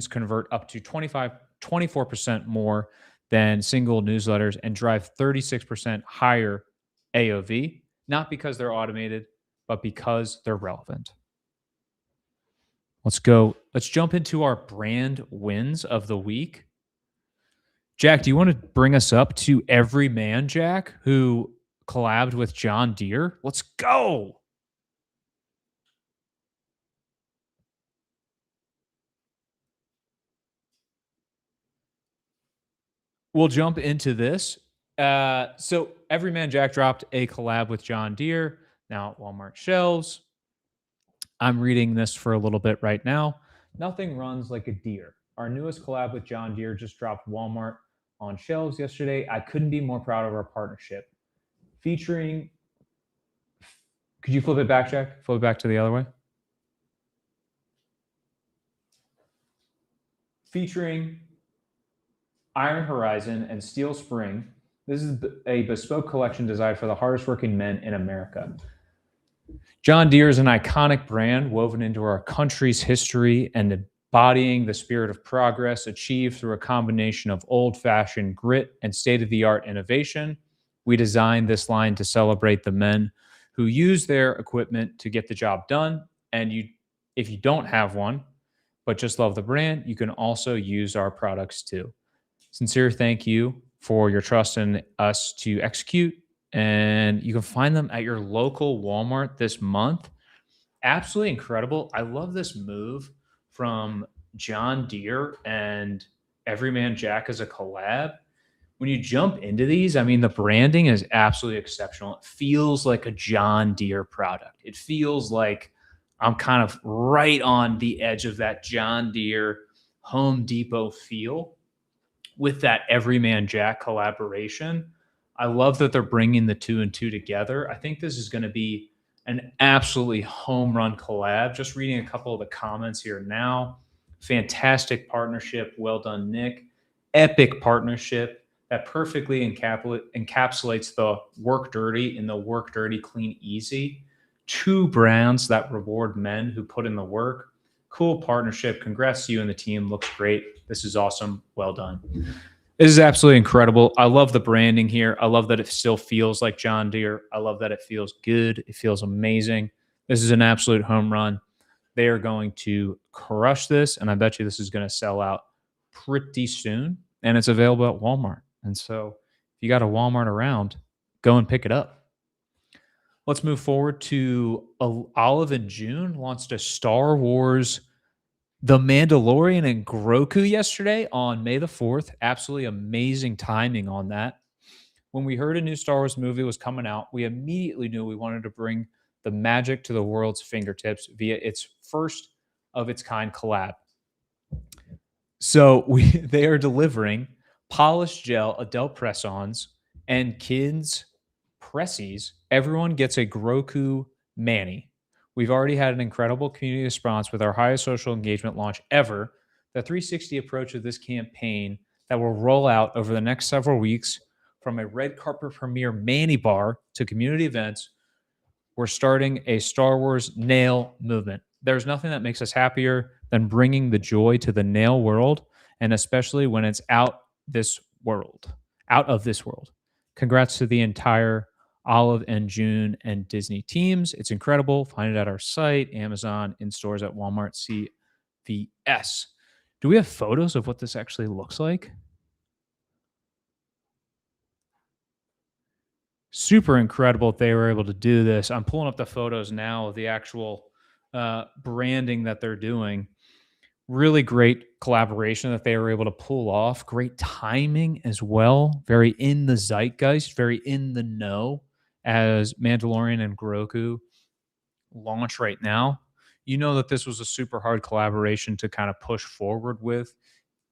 convert up to 24% more than single newsletters and drive 36% higher AOV, not because they're automated, but because they're relevant. Let's jump into our brand wins of the week. Jack, do you want to bring us up to Everyman Jack, who collabed with John Deere? Let's go. We'll jump into this. So Everyman Jack dropped a collab with John Deere, now at Walmart shelves. I'm reading this for a little bit right now. Nothing runs like a Deere. Our newest collab with John Deere just dropped Walmart on shelves yesterday. I couldn't be more proud of our partnership. Featuring, could you flip it back, Jack? Flip it back to the other way. Featuring Iron Horizon and Steel Spring. This is a bespoke collection designed for the hardest working men in America. John Deere is an iconic brand woven into our country's history and embodying the spirit of progress achieved through a combination of old-fashioned grit and state-of-the-art innovation. We designed this line to celebrate the men who use their equipment to get the job done. And if you don't have one, but just love the brand, you can also use our products too. Sincere thank you for your trust in us to execute. And you can find them at your local Walmart this month. Absolutely incredible. I love this move from John Deere and Everyman Jack as a collab. When you jump into these, I mean, the branding is absolutely exceptional. It feels like a John Deere product. It feels like I'm kind of right on the edge of that John Deere Home Depot feel with that Everyman Jack collaboration. I love that they're bringing the two and two together. I think this is going to be an absolutely home run collab. Just reading a couple of the comments here now. Fantastic partnership. Well done, Nick. Epic partnership that perfectly encapsulates the work dirty in the work dirty, clean, easy. Two brands that reward men who put in the work. Cool partnership. Congrats to you and the team. Looks great. This is awesome. Well done. This is absolutely incredible. I love the branding here. I love that it still feels like John Deere. I love that it feels good. It feels amazing. This is an absolute home run. They are going to crush this, and I bet you this is going to sell out pretty soon, and it's available at Walmart. And so if you got a Walmart around, go and pick it up. Let's move forward to Olive and June launched a Star Wars The Mandalorian and Grogu yesterday on May the 4th. Absolutely amazing timing on that. When we heard a new Star Wars movie was coming out, we immediately knew we wanted to bring the magic to the world's fingertips via its first of its kind collab. So they are delivering polished gel adult press-ons and kids pressies. Everyone gets a Grogu Manny. We've already had an incredible community response with our highest social engagement launch ever. The 360 approach of this campaign that will roll out over the next several weeks, from a red carpet premiere Manny bar to community events, we're starting a Star Wars nail movement. There's nothing that makes us happier than bringing the joy to the nail world, and especially when it's out of this world. Congrats to the entire Olive and June and Disney teams. It's incredible. Find it at our site, Amazon, in stores at Walmart, CVS. Do we have photos of what this actually looks like? Super incredible they were able to do this. I'm pulling up the photos now of the actual branding that they're doing. Really great collaboration that they were able to pull off. Great timing as well. Very in the zeitgeist, very in the know as Mandalorian and Grogu launch right now. You know that this was a super hard collaboration to kind of push forward with,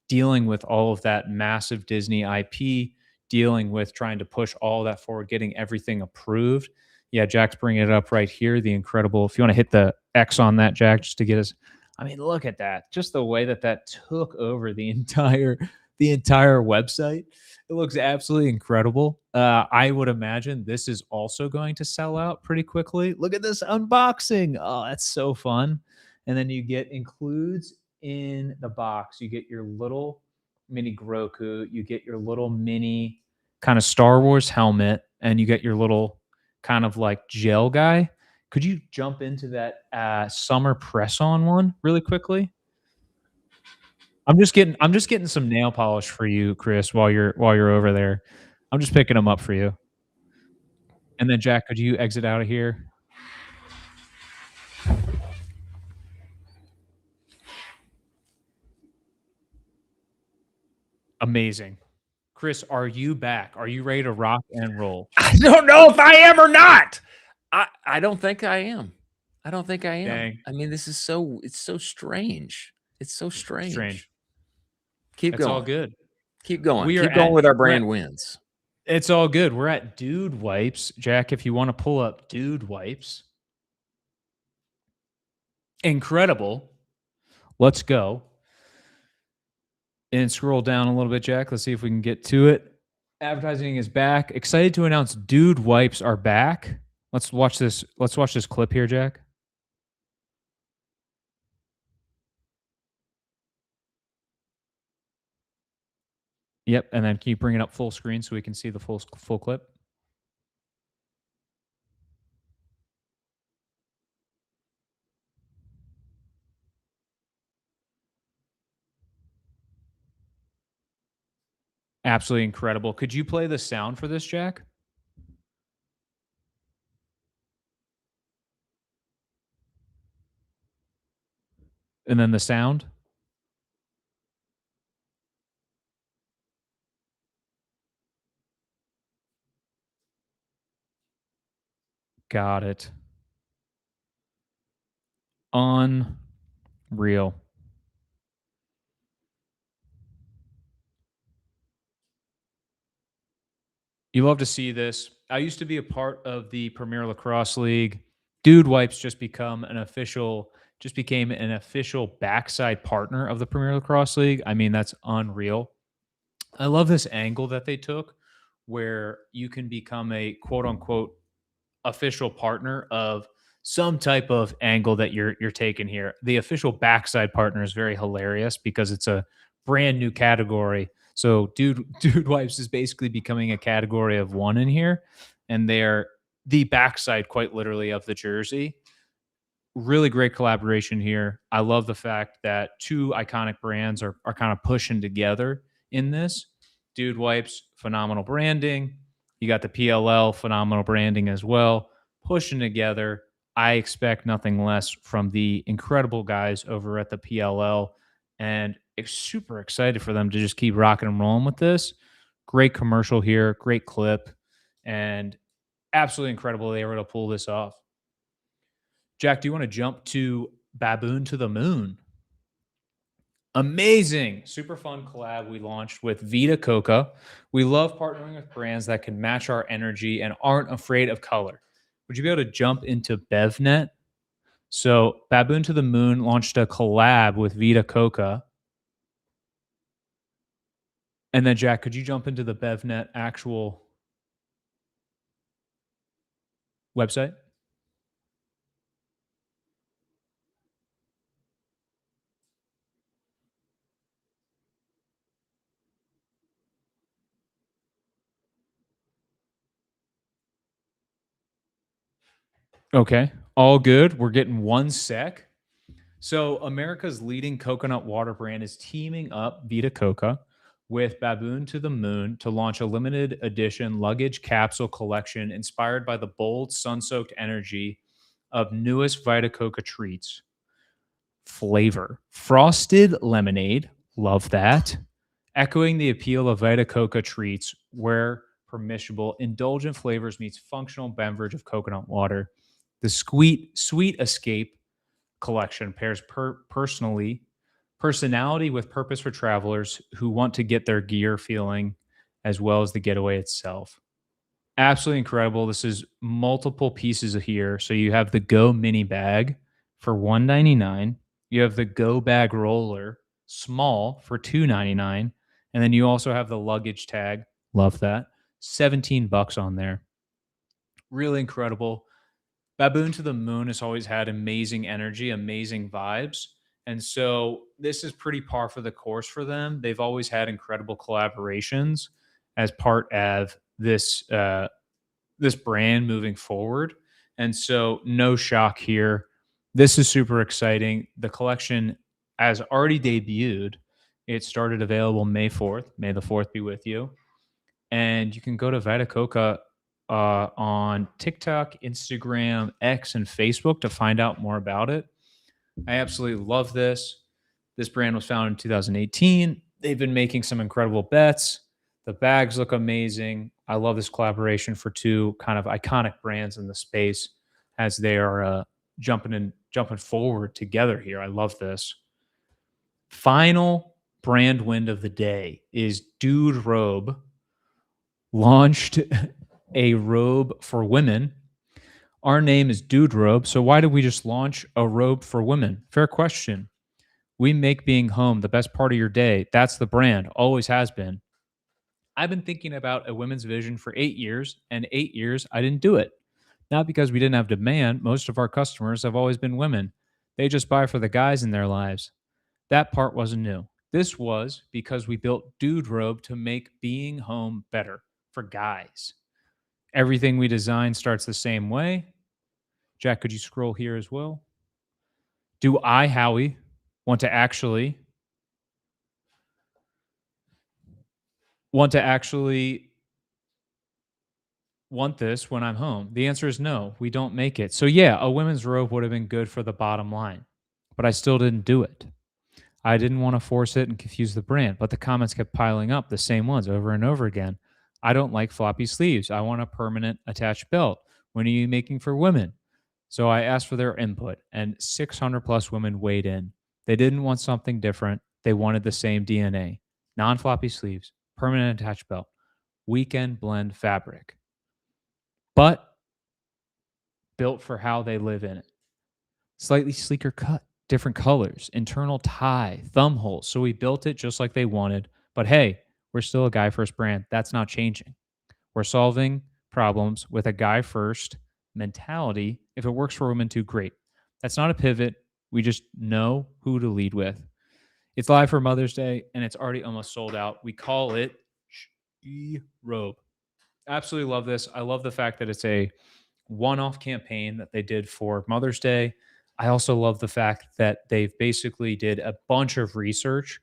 dealing with all of that massive Disney IP, dealing with trying to push all that forward, getting everything approved. Yeah, Jack's bringing it up right here. The incredible, if you want to hit the X on that, Jack, just to get us. I mean, look at that. Just the way that that took over the entire website. It looks absolutely incredible. I would imagine this is also going to sell out pretty quickly. Look at this unboxing. Oh, that's so fun. And then you get includes in the box. You get your little mini Grogu. You get your little mini kind of Star Wars helmet, and you get your little kind of like gel guy. Could you jump into that summer press on one really quickly? I'm just getting some nail polish for you, Chris, while you're over there. I'm just picking them up for you. And then Jack, could you exit out of here? Amazing. Chris, are you back? Are you ready to rock and roll? I don't know if I am or not. I don't think I am. I don't think I am. Dang. I mean, it's so strange. It's so strange. Strange. Keep It's going. all good. Keep going. We are Keep going at- with our we're at- brand wins. It's all good. We're at Dude Wipes. Jack, if you want to pull up Dude Wipes. Incredible. Let's go. And scroll down a little bit, Jack. Let's see if we can get to it. Advertising is back. Excited to announce Dude Wipes are back. Let's watch this. Let's watch this clip here, Jack. Yep, and then can you bring it up full screen so we can see the full clip? Absolutely incredible. Could you play the sound for this, Jack? And then the sound. Got it. Unreal. You love to see this. I used to be a part of the Premier Lacrosse League. Dude Wipes just became an official backside partner of the Premier Lacrosse League. I mean, that's unreal. I love this angle that they took where you can become a quote unquote official partner of some type of angle that you're taking here. The official backside partner is very hilarious because it's a brand new category. So dude wipes is basically becoming a category of one in here, and they're the backside quite literally of the jersey. Really great collaboration here. I love the fact that two iconic brands are kind of pushing together in this. Dude Wipes, phenomenal branding. You got the PLL, phenomenal branding as well. Pushing together. I expect nothing less from the incredible guys over at the PLL, and super excited for them to just keep rocking and rolling with this. Great commercial here, great clip, and absolutely incredible they were able to pull this off. Jack, do you want to jump to Baboon to the Moon? Amazing. Super fun collab we launched with Vita Coco. We love partnering with brands that can match our energy and aren't afraid of color. Would you be able to jump into BevNet? So Baboon to the Moon launched a collab with Vita Coco. And then Jack, could you jump into the BevNet actual website? Okay. All good. We're getting 1 sec. So America's leading coconut water brand is teaming up Vita Coco with Baboon to the Moon to launch a limited edition luggage capsule collection inspired by the bold, sun-soaked energy of newest Vita Coco treats. Flavor. Frosted lemonade. Love that. Echoing the appeal of Vita Coco treats, where permissible, indulgent flavors meets functional beverage of coconut water. The Sweet Escape collection pairs personality with purpose for travelers who want to get their gear feeling as well as the getaway itself. Absolutely incredible. This is multiple pieces here. So you have the Go mini bag for $199. You have the Go bag roller small for $299. And then you also have the luggage tag. Love that. $17 on there. Really incredible. Baboon to the Moon has always had amazing energy, amazing vibes. And so this is pretty par for the course for them. They've always had incredible collaborations as part of this this brand moving forward. And so no shock here. This is super exciting. The collection has already debuted. It started available May 4th. May the 4th be with you. And you can go to Vita Coco on TikTok, Instagram, X, and Facebook to find out more about it. I absolutely love this. This brand was founded in 2018. They've been making some incredible bets. The bags look amazing. I love this collaboration for two kind of iconic brands in the space as they are jumping forward together here. I love this. Final brand win of the day is DudeRobe launched a robe for women. Our name is DudeRobe, so why did we just launch a robe for women? Fair question. We make being home the best part of your day. That's the brand, always has been. I've been thinking about a women's vision for 8 years, and 8 years I didn't do it. Not because we didn't have demand. Most of our customers have always been women. They just buy for the guys in their lives. That part wasn't new. This was because we built DudeRobe to make being home better for guys. Everything we design starts the same way. Jack, could you scroll here as well? Do I, Howie, want to actually want this when I'm home? The answer is no, we don't make it. So yeah, a women's robe would have been good for the bottom line, but I still didn't do it. I didn't want to force it and confuse the brand, but the comments kept piling up, the same ones over and over again. I don't like floppy sleeves. I want a permanent attached belt. When are you making for women? So I asked for their input, and 600 plus women weighed in. They didn't want something different. They wanted the same DNA. Non-floppy sleeves, permanent attached belt, weekend blend fabric, but built for how they live in it. Slightly sleeker cut, different colors, internal tie, thumb holes. So we built it just like they wanted. But hey, we're still a guy first brand. That's not changing. We're solving problems with a guy first mentality. If it works for women too, great. That's not a pivot. We just know who to lead with. It's live for Mother's Day, and it's already almost sold out. We call it robe. Absolutely love this. I love the fact that it's a one-off campaign that they did for Mother's Day. I also love the fact that they've basically did a bunch of research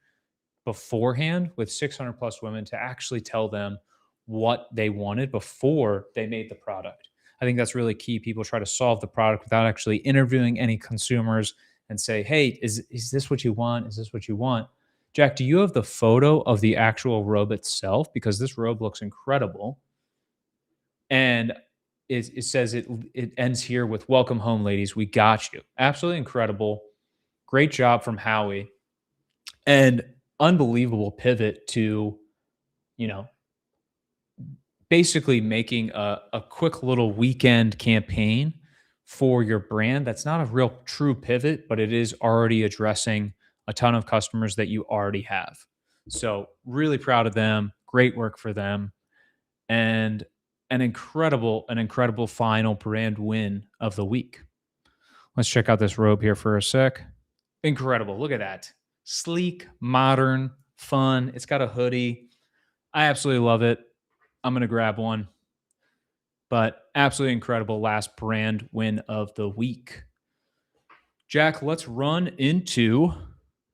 beforehand with 600 plus women to actually tell them what they wanted before they made the product. I think that's really key. People try to solve the product without actually interviewing any consumers and say, hey, is this what you want? Is this what you want? Jack, do you have the photo of the actual robe itself? Because this robe looks incredible. And it says it ends here with welcome home, ladies. We got you. Absolutely incredible. Great job from Howie. And unbelievable pivot to, basically making a quick little weekend campaign for your brand. That's not a real true pivot, but it is already addressing a ton of customers that you already have. So really proud of them. Great work for them. And an incredible final brand win of the week. Let's check out this robe here for a sec. Incredible. Look at that. Sleek, modern, fun. It's got a hoodie. I absolutely love it. I'm going to grab one. But absolutely incredible last brand win of the week. Jack, let's run into,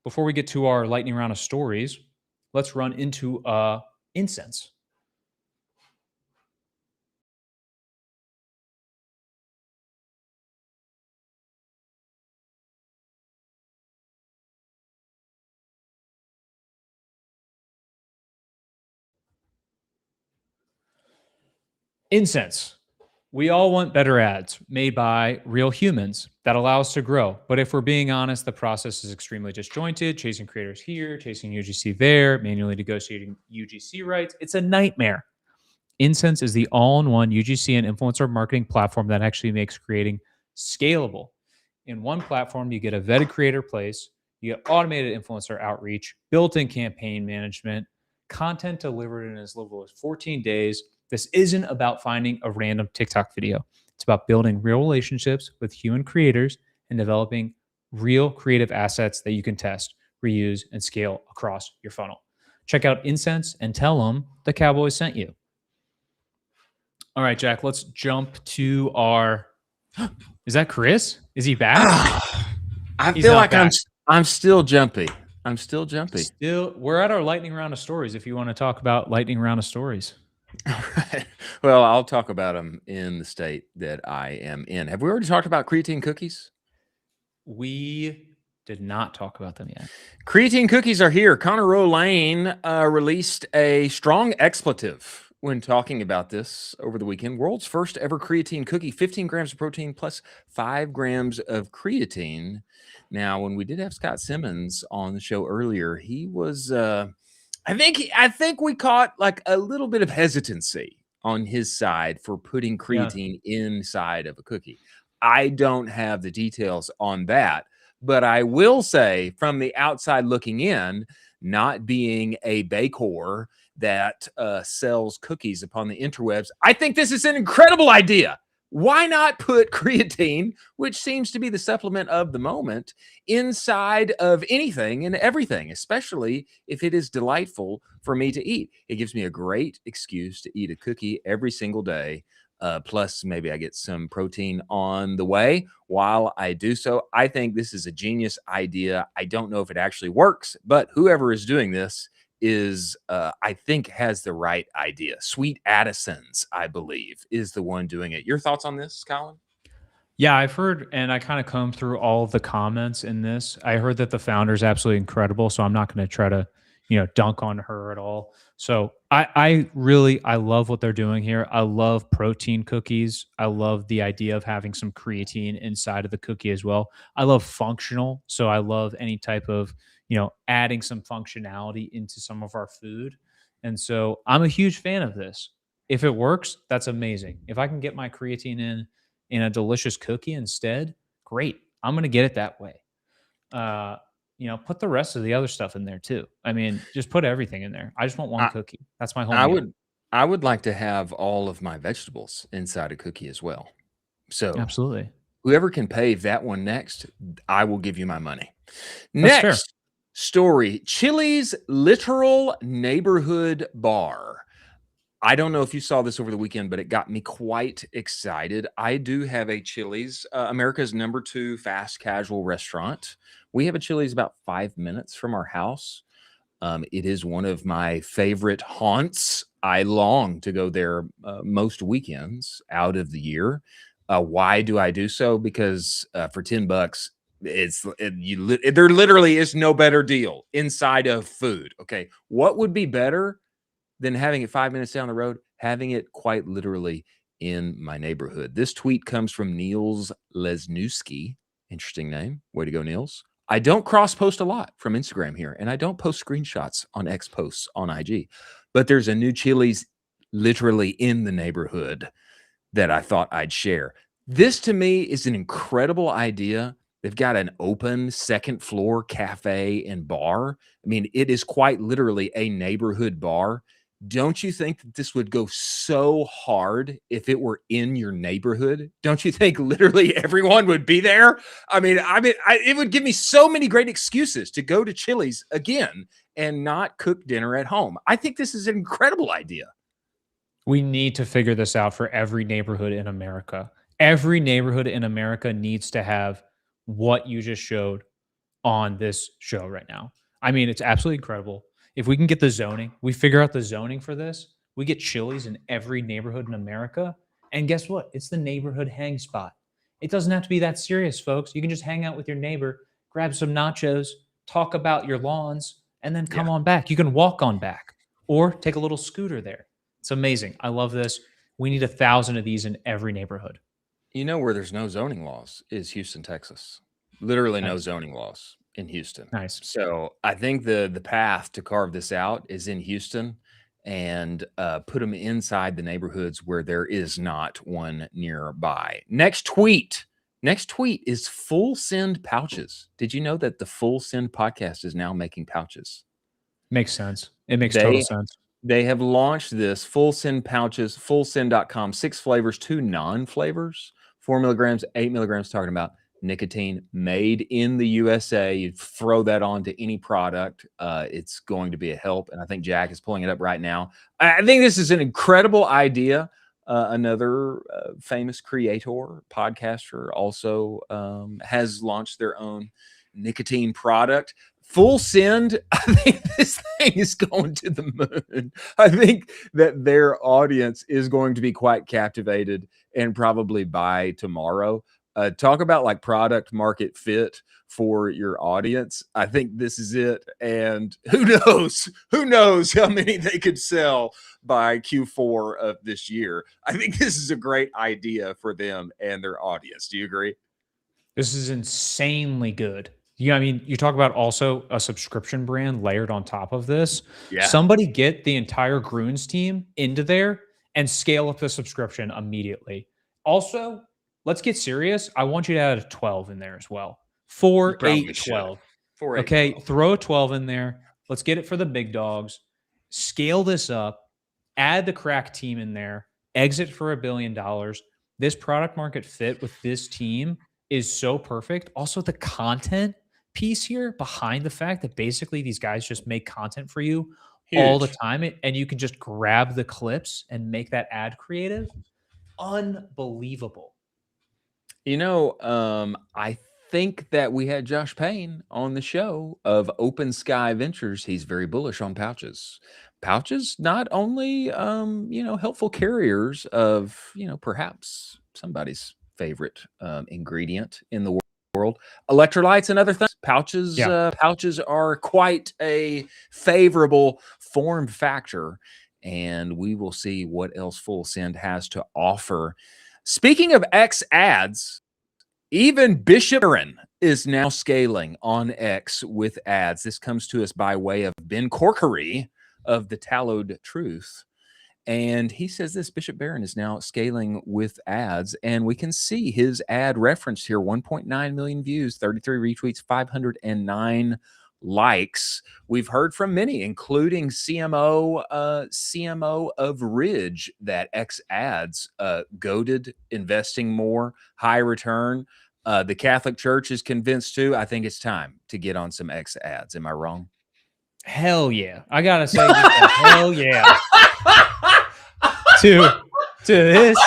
before we get to our lightning round of stories, let's run into incense. Incense. We all want better ads made by real humans that allow us to grow. But if we're being honest, the process is extremely disjointed, chasing creators here, chasing UGC there, manually negotiating UGC rights. It's a nightmare. Incense is the all-in-one UGC and influencer marketing platform that actually makes creating scalable. In one platform, you get a vetted creator place, you get automated influencer outreach, built-in campaign management, content delivered in as little as 14 days. This isn't about finding a random TikTok video. It's about building real relationships with human creators and developing real creative assets that you can test, reuse, and scale across your funnel. Check out Incense and tell them the Cowboys sent you. All right, Jack, let's jump to our... Is that Chris? Is he back? I He's feel not like back. I'm still jumpy. I'm still jumpy. We're at our lightning round of stories if you want to talk about lightning round of stories. All right. Well, I'll talk about them in the state that I am in. Have we already talked about creatine cookies? We did not talk about them yet. Creatine cookies are here. Conor Lane released a strong expletive when talking about this over the weekend. World's first ever creatine cookie, 15 grams of protein plus 5 grams of creatine. Now, when we did have Scott Simmons on the show earlier, he was... I think we caught like a little bit of hesitancy on his side for putting creatine inside of a cookie. I don't have the details on that, but I will say from the outside looking in, not being a baker that sells cookies upon the interwebs, I think this is an incredible idea. Why not put creatine, which seems to be the supplement of the moment, inside of anything and everything, especially if it is delightful for me to eat? It gives me a great excuse to eat a cookie every single day. Plus, maybe I get some protein on the way while I do so. I think this is a genius idea. I don't know if it actually works, but whoever is doing this is I think has the right idea. Sweet Addison's, I believe, is the one doing it. Your thoughts on this, Colin? Yeah, I've heard, and I kind of combed through all of the comments in this. I heard that the founder is absolutely incredible, so I'm not going to try to, dunk on her at all. So I love what they're doing here. I love protein cookies. I love the idea of having some creatine inside of the cookie as well. I love functional, so I love any type of adding some functionality into some of our food. And so I'm a huge fan of this. If it works, that's amazing. If I can get my creatine in a delicious cookie instead, great. I'm going to get it that way. Put the rest of the other stuff in there too. I mean, just put everything in there. I just want one cookie. That's my whole meal. I would like to have all of my vegetables inside a cookie as well. So absolutely. Whoever can pay that one next, I will give you my money. That's fair. Next story, Chili's literal neighborhood bar. I don't know if you saw this over the weekend, but it got me quite excited. I do have a Chili's, America's #2 fast casual restaurant. We have a Chili's about 5 minutes from our house. It is one of my favorite haunts. I long to go there most weekends out of the year. Why do I do so? Because for $10, there literally is no better deal inside of food. Okay, what would be better than having it 5 minutes down the road? Having it quite literally in my neighborhood. This tweet comes from Niels Lesniewski. Interesting name. Way to go, Niels. I don't cross post a lot from Instagram here, and I don't post screenshots on X posts on IG, but there's a new Chili's literally in the neighborhood that I thought I'd share. This to me is an incredible idea. They've got an open second floor cafe and bar. I mean, it is quite literally a neighborhood bar. Don't you think that this would go so hard if it were in your neighborhood? Don't you think literally everyone would be there? It would give me so many great excuses to go to Chili's again and not cook dinner at home. I think this is an incredible idea. We need to figure this out for every neighborhood in America. Every neighborhood in America needs to have what you just showed on this show right now. I mean, it's absolutely incredible. If we can get the zoning, we figure out the zoning for this, we get Chili's in every neighborhood in America. And guess what? It's the neighborhood hang spot. It doesn't have to be that serious, folks. You can just hang out with your neighbor, grab some nachos, talk about your lawns, and then come on back. You can walk on back or take a little scooter there. It's amazing. I love this. We need 1,000 of these in every neighborhood. You know where there's no zoning laws is Houston, Texas. Literally no Nice. zoning laws in Houston. Nice. So I think the path to carve this out is in Houston and put them inside the neighborhoods where there is not one nearby. Next tweet. Next tweet is Full Send pouches. Did you know that the Full Send podcast is now making pouches? Makes sense. It makes total sense. They have launched this Full Send pouches, fullsend.com, 6 flavors, 2 non-flavors, 4 milligrams, 8 milligrams, talking about nicotine, made in the USA. You throw that onto any product, it's going to be a help. And I think Jack is pulling it up right now. I think this is an incredible idea. Another famous creator, podcaster, also has launched their own nicotine product. Full Send, I think this thing is going to the moon. I think that their audience is going to be quite captivated and probably buy tomorrow. Talk about like product market fit for your audience. I think this is it. And who knows how many they could sell by Q4 of this year. I think this is a great idea for them and their audience. Do you agree? This is insanely good. Yeah, I mean, you talk about also a subscription brand layered on top of this. Yeah. Somebody get the entire Grunes team into there and scale up the subscription immediately. Also, let's get serious. I want you to add a 12 in there as well. 4, 8, 12. 4, 8, Okay, 12. throw a 12 in there. Let's get it for the big dogs. Scale this up. Add the crack team in there. Exit for $1 billion. This product market fit with this team is so perfect. Also, the content piece here behind the fact that basically these guys just make content for you all the time, and you can just grab the clips and make that ad creative. Unbelievable. You know, I think that we had Josh Payne on the show of Open Sky Ventures. He's very bullish on pouches. Pouches, not only, helpful carriers of, perhaps somebody's favorite ingredient in the world, electrolytes and other things. Pouches, pouches are quite a favorable form factor, and we will see what else Full Send has to offer. Speaking of X ads, even Bishop Barron is now scaling on X with ads. This comes to us by way of Ben Corkery of the Tallowed Truth. And he says this, Bishop Barron is now scaling with ads, and we can see his ad referenced here, 1.9 million views, 33 retweets, 509 likes. We've heard from many, including CMO of Ridge, that X ads goaded investing more, high return. The Catholic Church is convinced too. I think it's time to get on some X ads. Am I wrong? Hell yeah. I gotta say hell yeah. to this.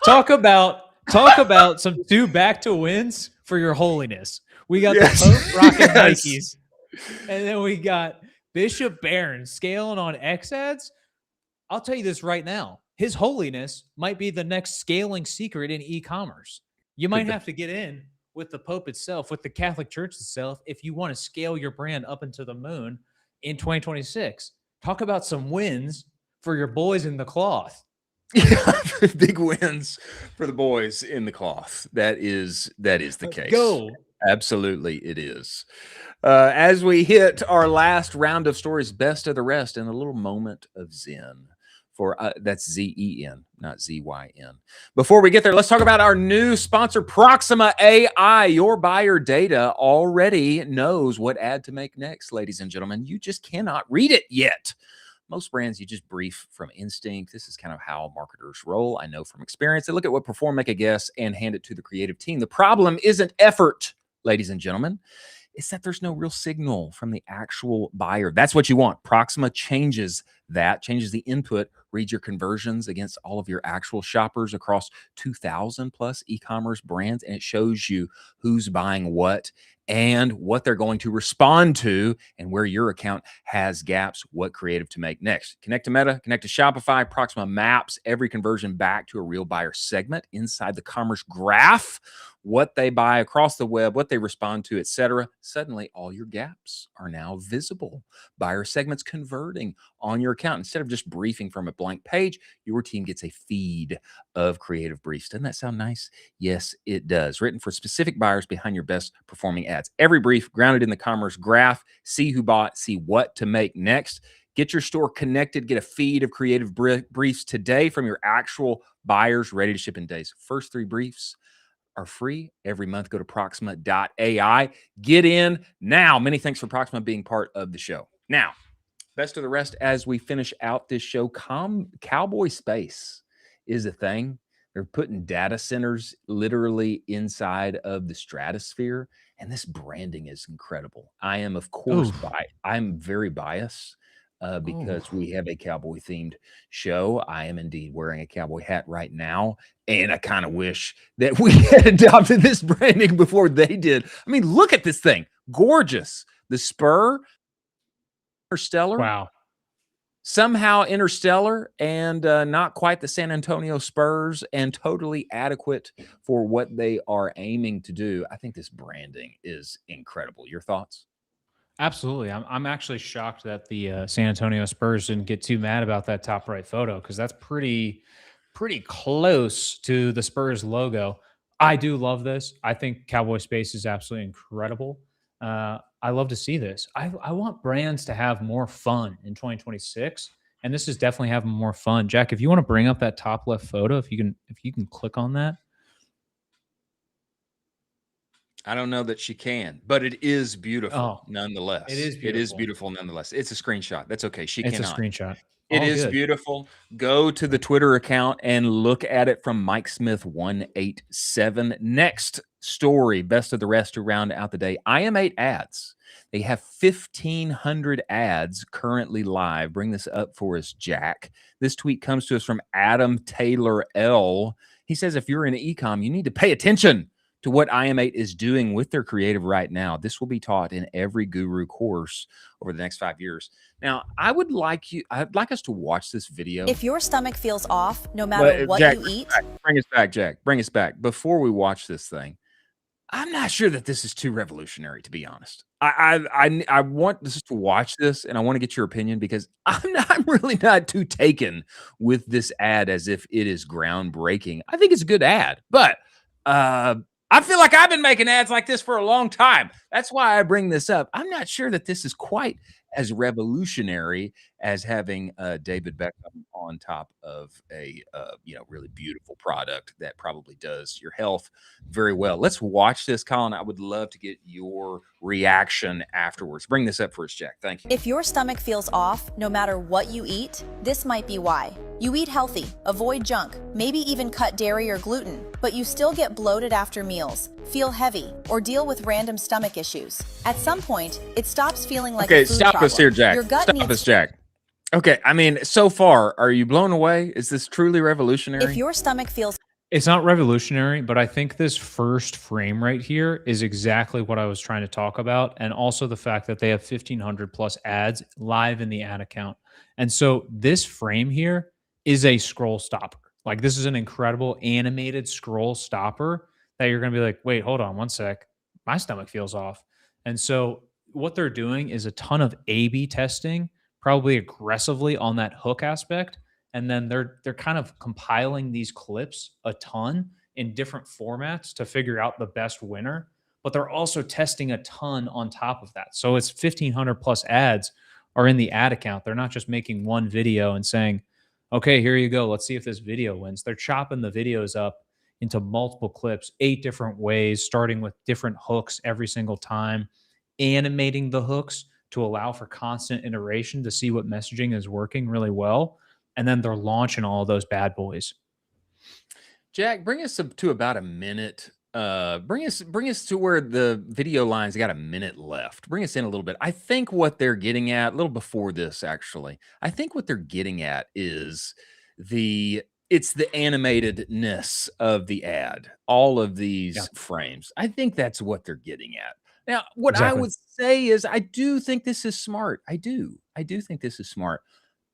Talk about some 2 back-to wins for your holiness. We got the Pope rocking Nikes. And then we got Bishop Barron scaling on X ads. I'll tell you this right now. His holiness might be the next scaling secret in e-commerce. You might have to get in with the Pope itself, with the Catholic Church itself, if you want to scale your brand up into the moon in 2026. Talk about some wins for your boys in the cloth. Big wins for the boys in the cloth. That is the case. Go. Absolutely, it is. As we hit our last round of stories, best of the rest, and a little moment of Zen. For that's Z-E-N, not Z-Y-N. Before we get there, let's talk about our new sponsor, Proxima AI. Your buyer data already knows what ad to make next, ladies and gentlemen. You just cannot read it yet. Most brands, you just brief from instinct. This is kind of how marketers roll. I know from experience. They look at what perform, make a guess, and hand it to the creative team. The problem isn't effort, ladies and gentlemen. is that there's no real signal from the actual buyer. That's what you want. Proxima changes that, changes the input, reads your conversions against all of your actual shoppers across 2,000 plus e-commerce brands, and it shows you who's buying what and what they're going to respond to, and where your account has gaps, what creative to make next. Connect to Meta, connect to Shopify. Proxima maps every conversion back to a real buyer segment inside the commerce graph, what they buy across the web, what they respond to, etc. Suddenly, all your gaps are now visible. Buyer segments converting on your account. Instead of just briefing from a blank page, your team gets a feed of creative briefs. Doesn't that sound nice? Yes, it does. Written for specific buyers behind your best performing ads. Every brief grounded in the commerce graph. See who bought, see what to make next. Get your store connected. Get a feed of creative briefs today from your actual buyers, ready to ship in days. First 3 briefs are free every month. Go to Proxima.ai. Get in now. Many thanks for Proxima being part of the show. Now, best of the rest as we finish out this show. Cowboy Space is a thing. They're putting data centers literally inside of the stratosphere, and this branding is incredible. I am, of course, I'm very biased because we have a cowboy themed show. I am indeed wearing a cowboy hat right now, and I kind of wish that we had adopted this branding before they did. I mean, look at this thing. Gorgeous. The spur, Interstellar. Wow. Somehow Interstellar, and not quite the San Antonio Spurs, and totally adequate for what they are aiming to do. I think this branding is incredible. Your thoughts? Absolutely. I'm actually shocked that the San Antonio Spurs didn't get too mad about that top right photo, because that's pretty close to the Spurs logo. I do love this. I think Cowboy Space is absolutely incredible. I love to see this. I want brands to have more fun in 2026, and this is definitely having more fun. Jack, if you want to bring up that top left photo, if you can click on that. I don't know that she can, but it is beautiful nonetheless. It is beautiful. It is beautiful nonetheless. It's a screenshot. That's okay. She It's cannot. a screenshot. It is beautiful. Go to the Twitter account and look at it from Mike Smith 187. Next story, best of the rest to round out the day. IM8 ads. They have 1,500 ads currently live. Bring this up for us, Jack. This tweet comes to us from Adam Taylor L. He says, if you're in Ecomm, you need to pay attention to what IM8 is doing with their creative right now. This will be taught in every guru course over the next 5 years. Now, I'd like us to watch this video. If your stomach feels off, no matter what Jack, you eat. Bring us back, Jack. Bring us back. Before we watch this thing, I'm not sure that this is too revolutionary, to be honest. I want us to watch this, and I want to get your opinion, because I'm really not too taken with this ad as if it is groundbreaking. I think it's a good ad, but I feel like I've been making ads like this for a long time. That's why I bring this up. I'm not sure that this is quite as revolutionary as having David Beckham on top of a really beautiful product that probably does your health very well. Let's watch this, Colin. I would love to get your reaction afterwards. Bring this up for us, Jack. Thank you. If your stomach feels off, no matter what you eat, this might be why. You eat healthy, avoid junk, maybe even cut dairy or gluten, but you still get bloated after meals, feel heavy, or deal with random stomach issues. At some point, it stops feeling like a food stop problem. us here, Jack. Your gut Stop needs us, Jack. Okay, I mean, so far, are you blown away? Is this truly revolutionary? If your stomach feels It's not revolutionary, but I think this first frame right here is exactly what I was trying to talk about. And also the fact that they have 1,500 plus ads live in the ad account. And so this frame here is a scroll stopper. Like, this is an incredible animated scroll stopper that you're going to be like, wait, hold on one sec. My stomach feels off. And so what they're doing is a ton of A/B testing, probably aggressively on that hook aspect. And then they're kind of compiling these clips a ton in different formats to figure out the best winner. But they're also testing a ton on top of that. So it's 1,500 plus ads are in the ad account. They're not just making one video and saying, okay, here you go. Let's see if this video wins. They're chopping the videos up into multiple clips, 8 different ways, starting with different hooks every single time, animating the hooks to allow for constant iteration to see what messaging is working really well. And then they're launching all of those bad boys. Jack, bring us up to about a minute bring us to where the video line's got a minute left. Bring us in a little bit. I think what they're getting at, a little before this, actually, I think what they're getting at is it's the animatedness of the ad, all of these frames. I think that's what they're getting at. Now, what I would say is I do think this is smart. I do think this is smart.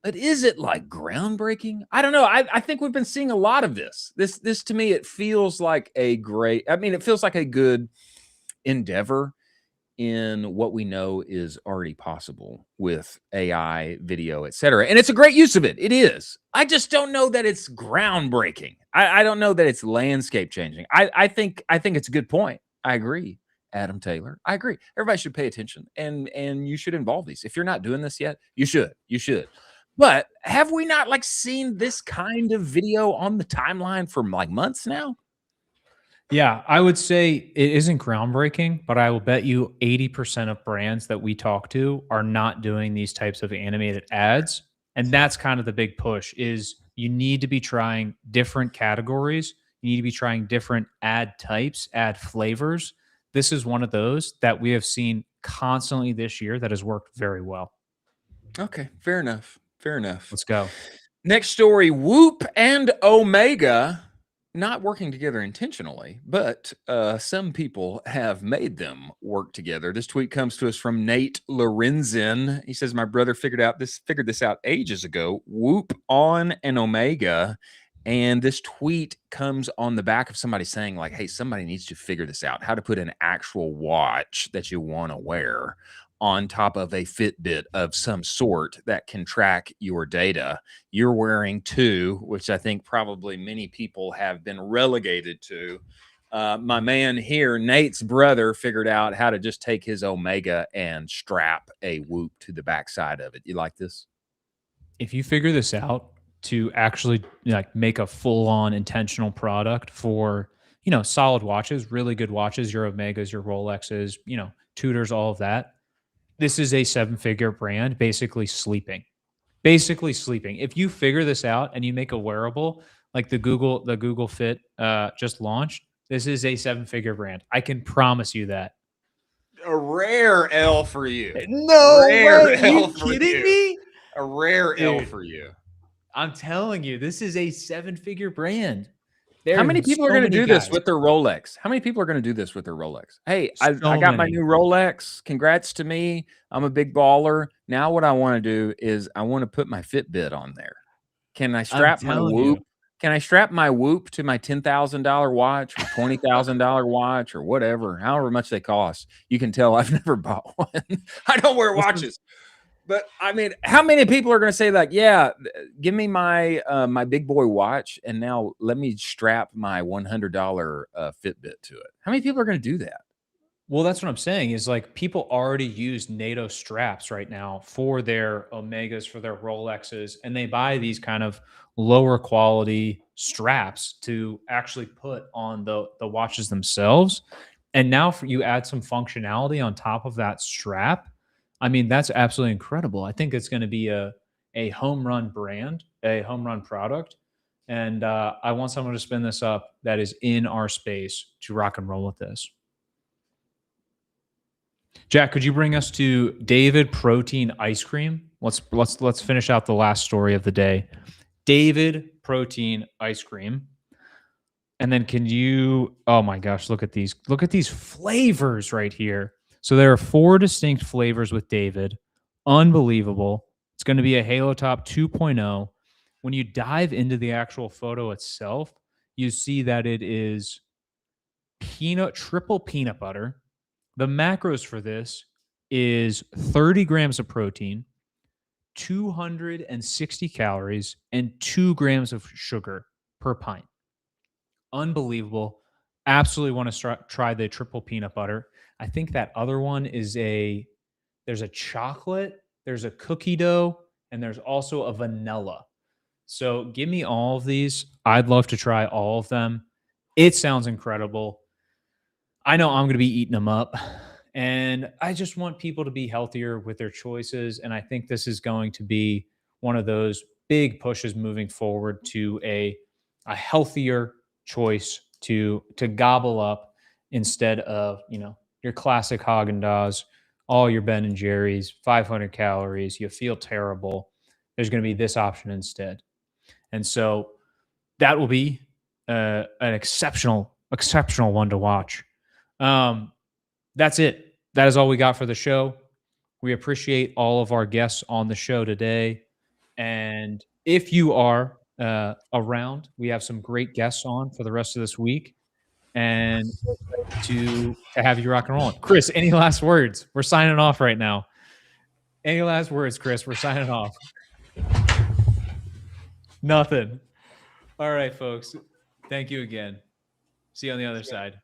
But is it like groundbreaking? I don't know. I think we've been seeing a lot of this. This to me, it feels like it feels like a good endeavor in what we know is already possible with AI, video, etc. And it's a great use of it. It is. I just don't know that it's groundbreaking. I don't know that it's landscape changing. I think it's a good point. I agree, Adam Taylor. I agree. Everybody should pay attention and you should involve these. If you're not doing this yet, you should. You should. But have we not seen this kind of video on the timeline for months now? Yeah, I would say it isn't groundbreaking, but I will bet you 80% of brands that we talk to are not doing these types of animated ads. And that's kind of the big push is you need to be trying different categories. You need to be trying different ad types, ad flavors. This is one of those that we have seen constantly this year that has worked very well. Okay, fair enough. Fair enough. Let's go. Next story, Whoop and Omega not working together intentionally, but some people have made them work together. This tweet comes to us from Nate Lorenzen. He says, my brother figured this out ages ago. Whoop on and Omega. And this tweet comes on the back of somebody saying hey, somebody needs to figure this out, how to put an actual watch that you want to wear on top of a Fitbit of some sort that can track your data. You're wearing two, which I think probably many people have been relegated to. My man here, Nate's brother, figured out how to just take his Omega and strap a Whoop to the backside of it. You like this? If you figure this out to actually make a full-on intentional product for, solid watches, really good watches, your Omegas, your Rolexes, Tudors, all of that, this is a 7-figure brand basically sleeping. If you figure this out and you make a wearable like the Google Fit just launched, this is a 7-figure brand. I can promise you that. A rare L for you. No way. Are you kidding me? A rare L for you. I'm telling you, this is a 7-figure brand. How many people are going to do this with their Rolex? How many people are going to do this with their Rolex? Hey, I got my new Rolex. Congrats to me. I'm a big baller. Now what I want to do is I want to put my Fitbit on there. Can I strap my Whoop? Can I strap my Whoop to my $10,000 watch or $20,000 watch or whatever, however much they cost? You can tell I've never bought one. I don't wear watches. But I mean, how many people are going to say yeah, give me my my big boy watch, and now let me strap my $100 Fitbit to it? How many people are going to do that? Well, that's what I'm saying is people already use NATO straps right now for their Omegas, for their Rolexes, and they buy these kind of lower quality straps to actually put on the watches themselves. And now you add some functionality on top of that strap. I mean, that's absolutely incredible. I think it's going to be a home run brand, a home run product. And I want someone to spin this up that is in our space to rock and roll with this. Jack, could you bring us to David Protein Ice Cream? Let's finish out the last story of the day. David Protein Ice Cream. And then can you, oh my gosh, look at these flavors right here. So there are 4 distinct flavors with David. Unbelievable. It's going to be a Halo Top 2.0. When you dive into the actual photo itself, you see that it is triple peanut butter. The macros for this is 30 grams of protein, 260 calories, and 2 grams of sugar per pint. Unbelievable. Absolutely want to try the triple peanut butter. I think that other one is there's a chocolate, there's a cookie dough, and there's also a vanilla. So give me all of these. I'd love to try all of them. It sounds incredible. I know I'm going to be eating them up, and I just want people to be healthier with their choices. And I think this is going to be one of those big pushes moving forward to a healthier choice to gobble up instead of, your classic Haagen-Dazs, all your Ben and Jerry's, 500 calories, you feel terrible. There's going to be this option instead. And so that will be an exceptional one to watch. That's it. That is all we got for the show. We appreciate all of our guests on the show today. And if you are around, we have some great guests on for the rest of this week. And to have you rock and roll. Chris, any last words? We're signing off right now. Any last words, Chris? We're signing off. Nothing. All right, folks. Thank you again. See you on the other side.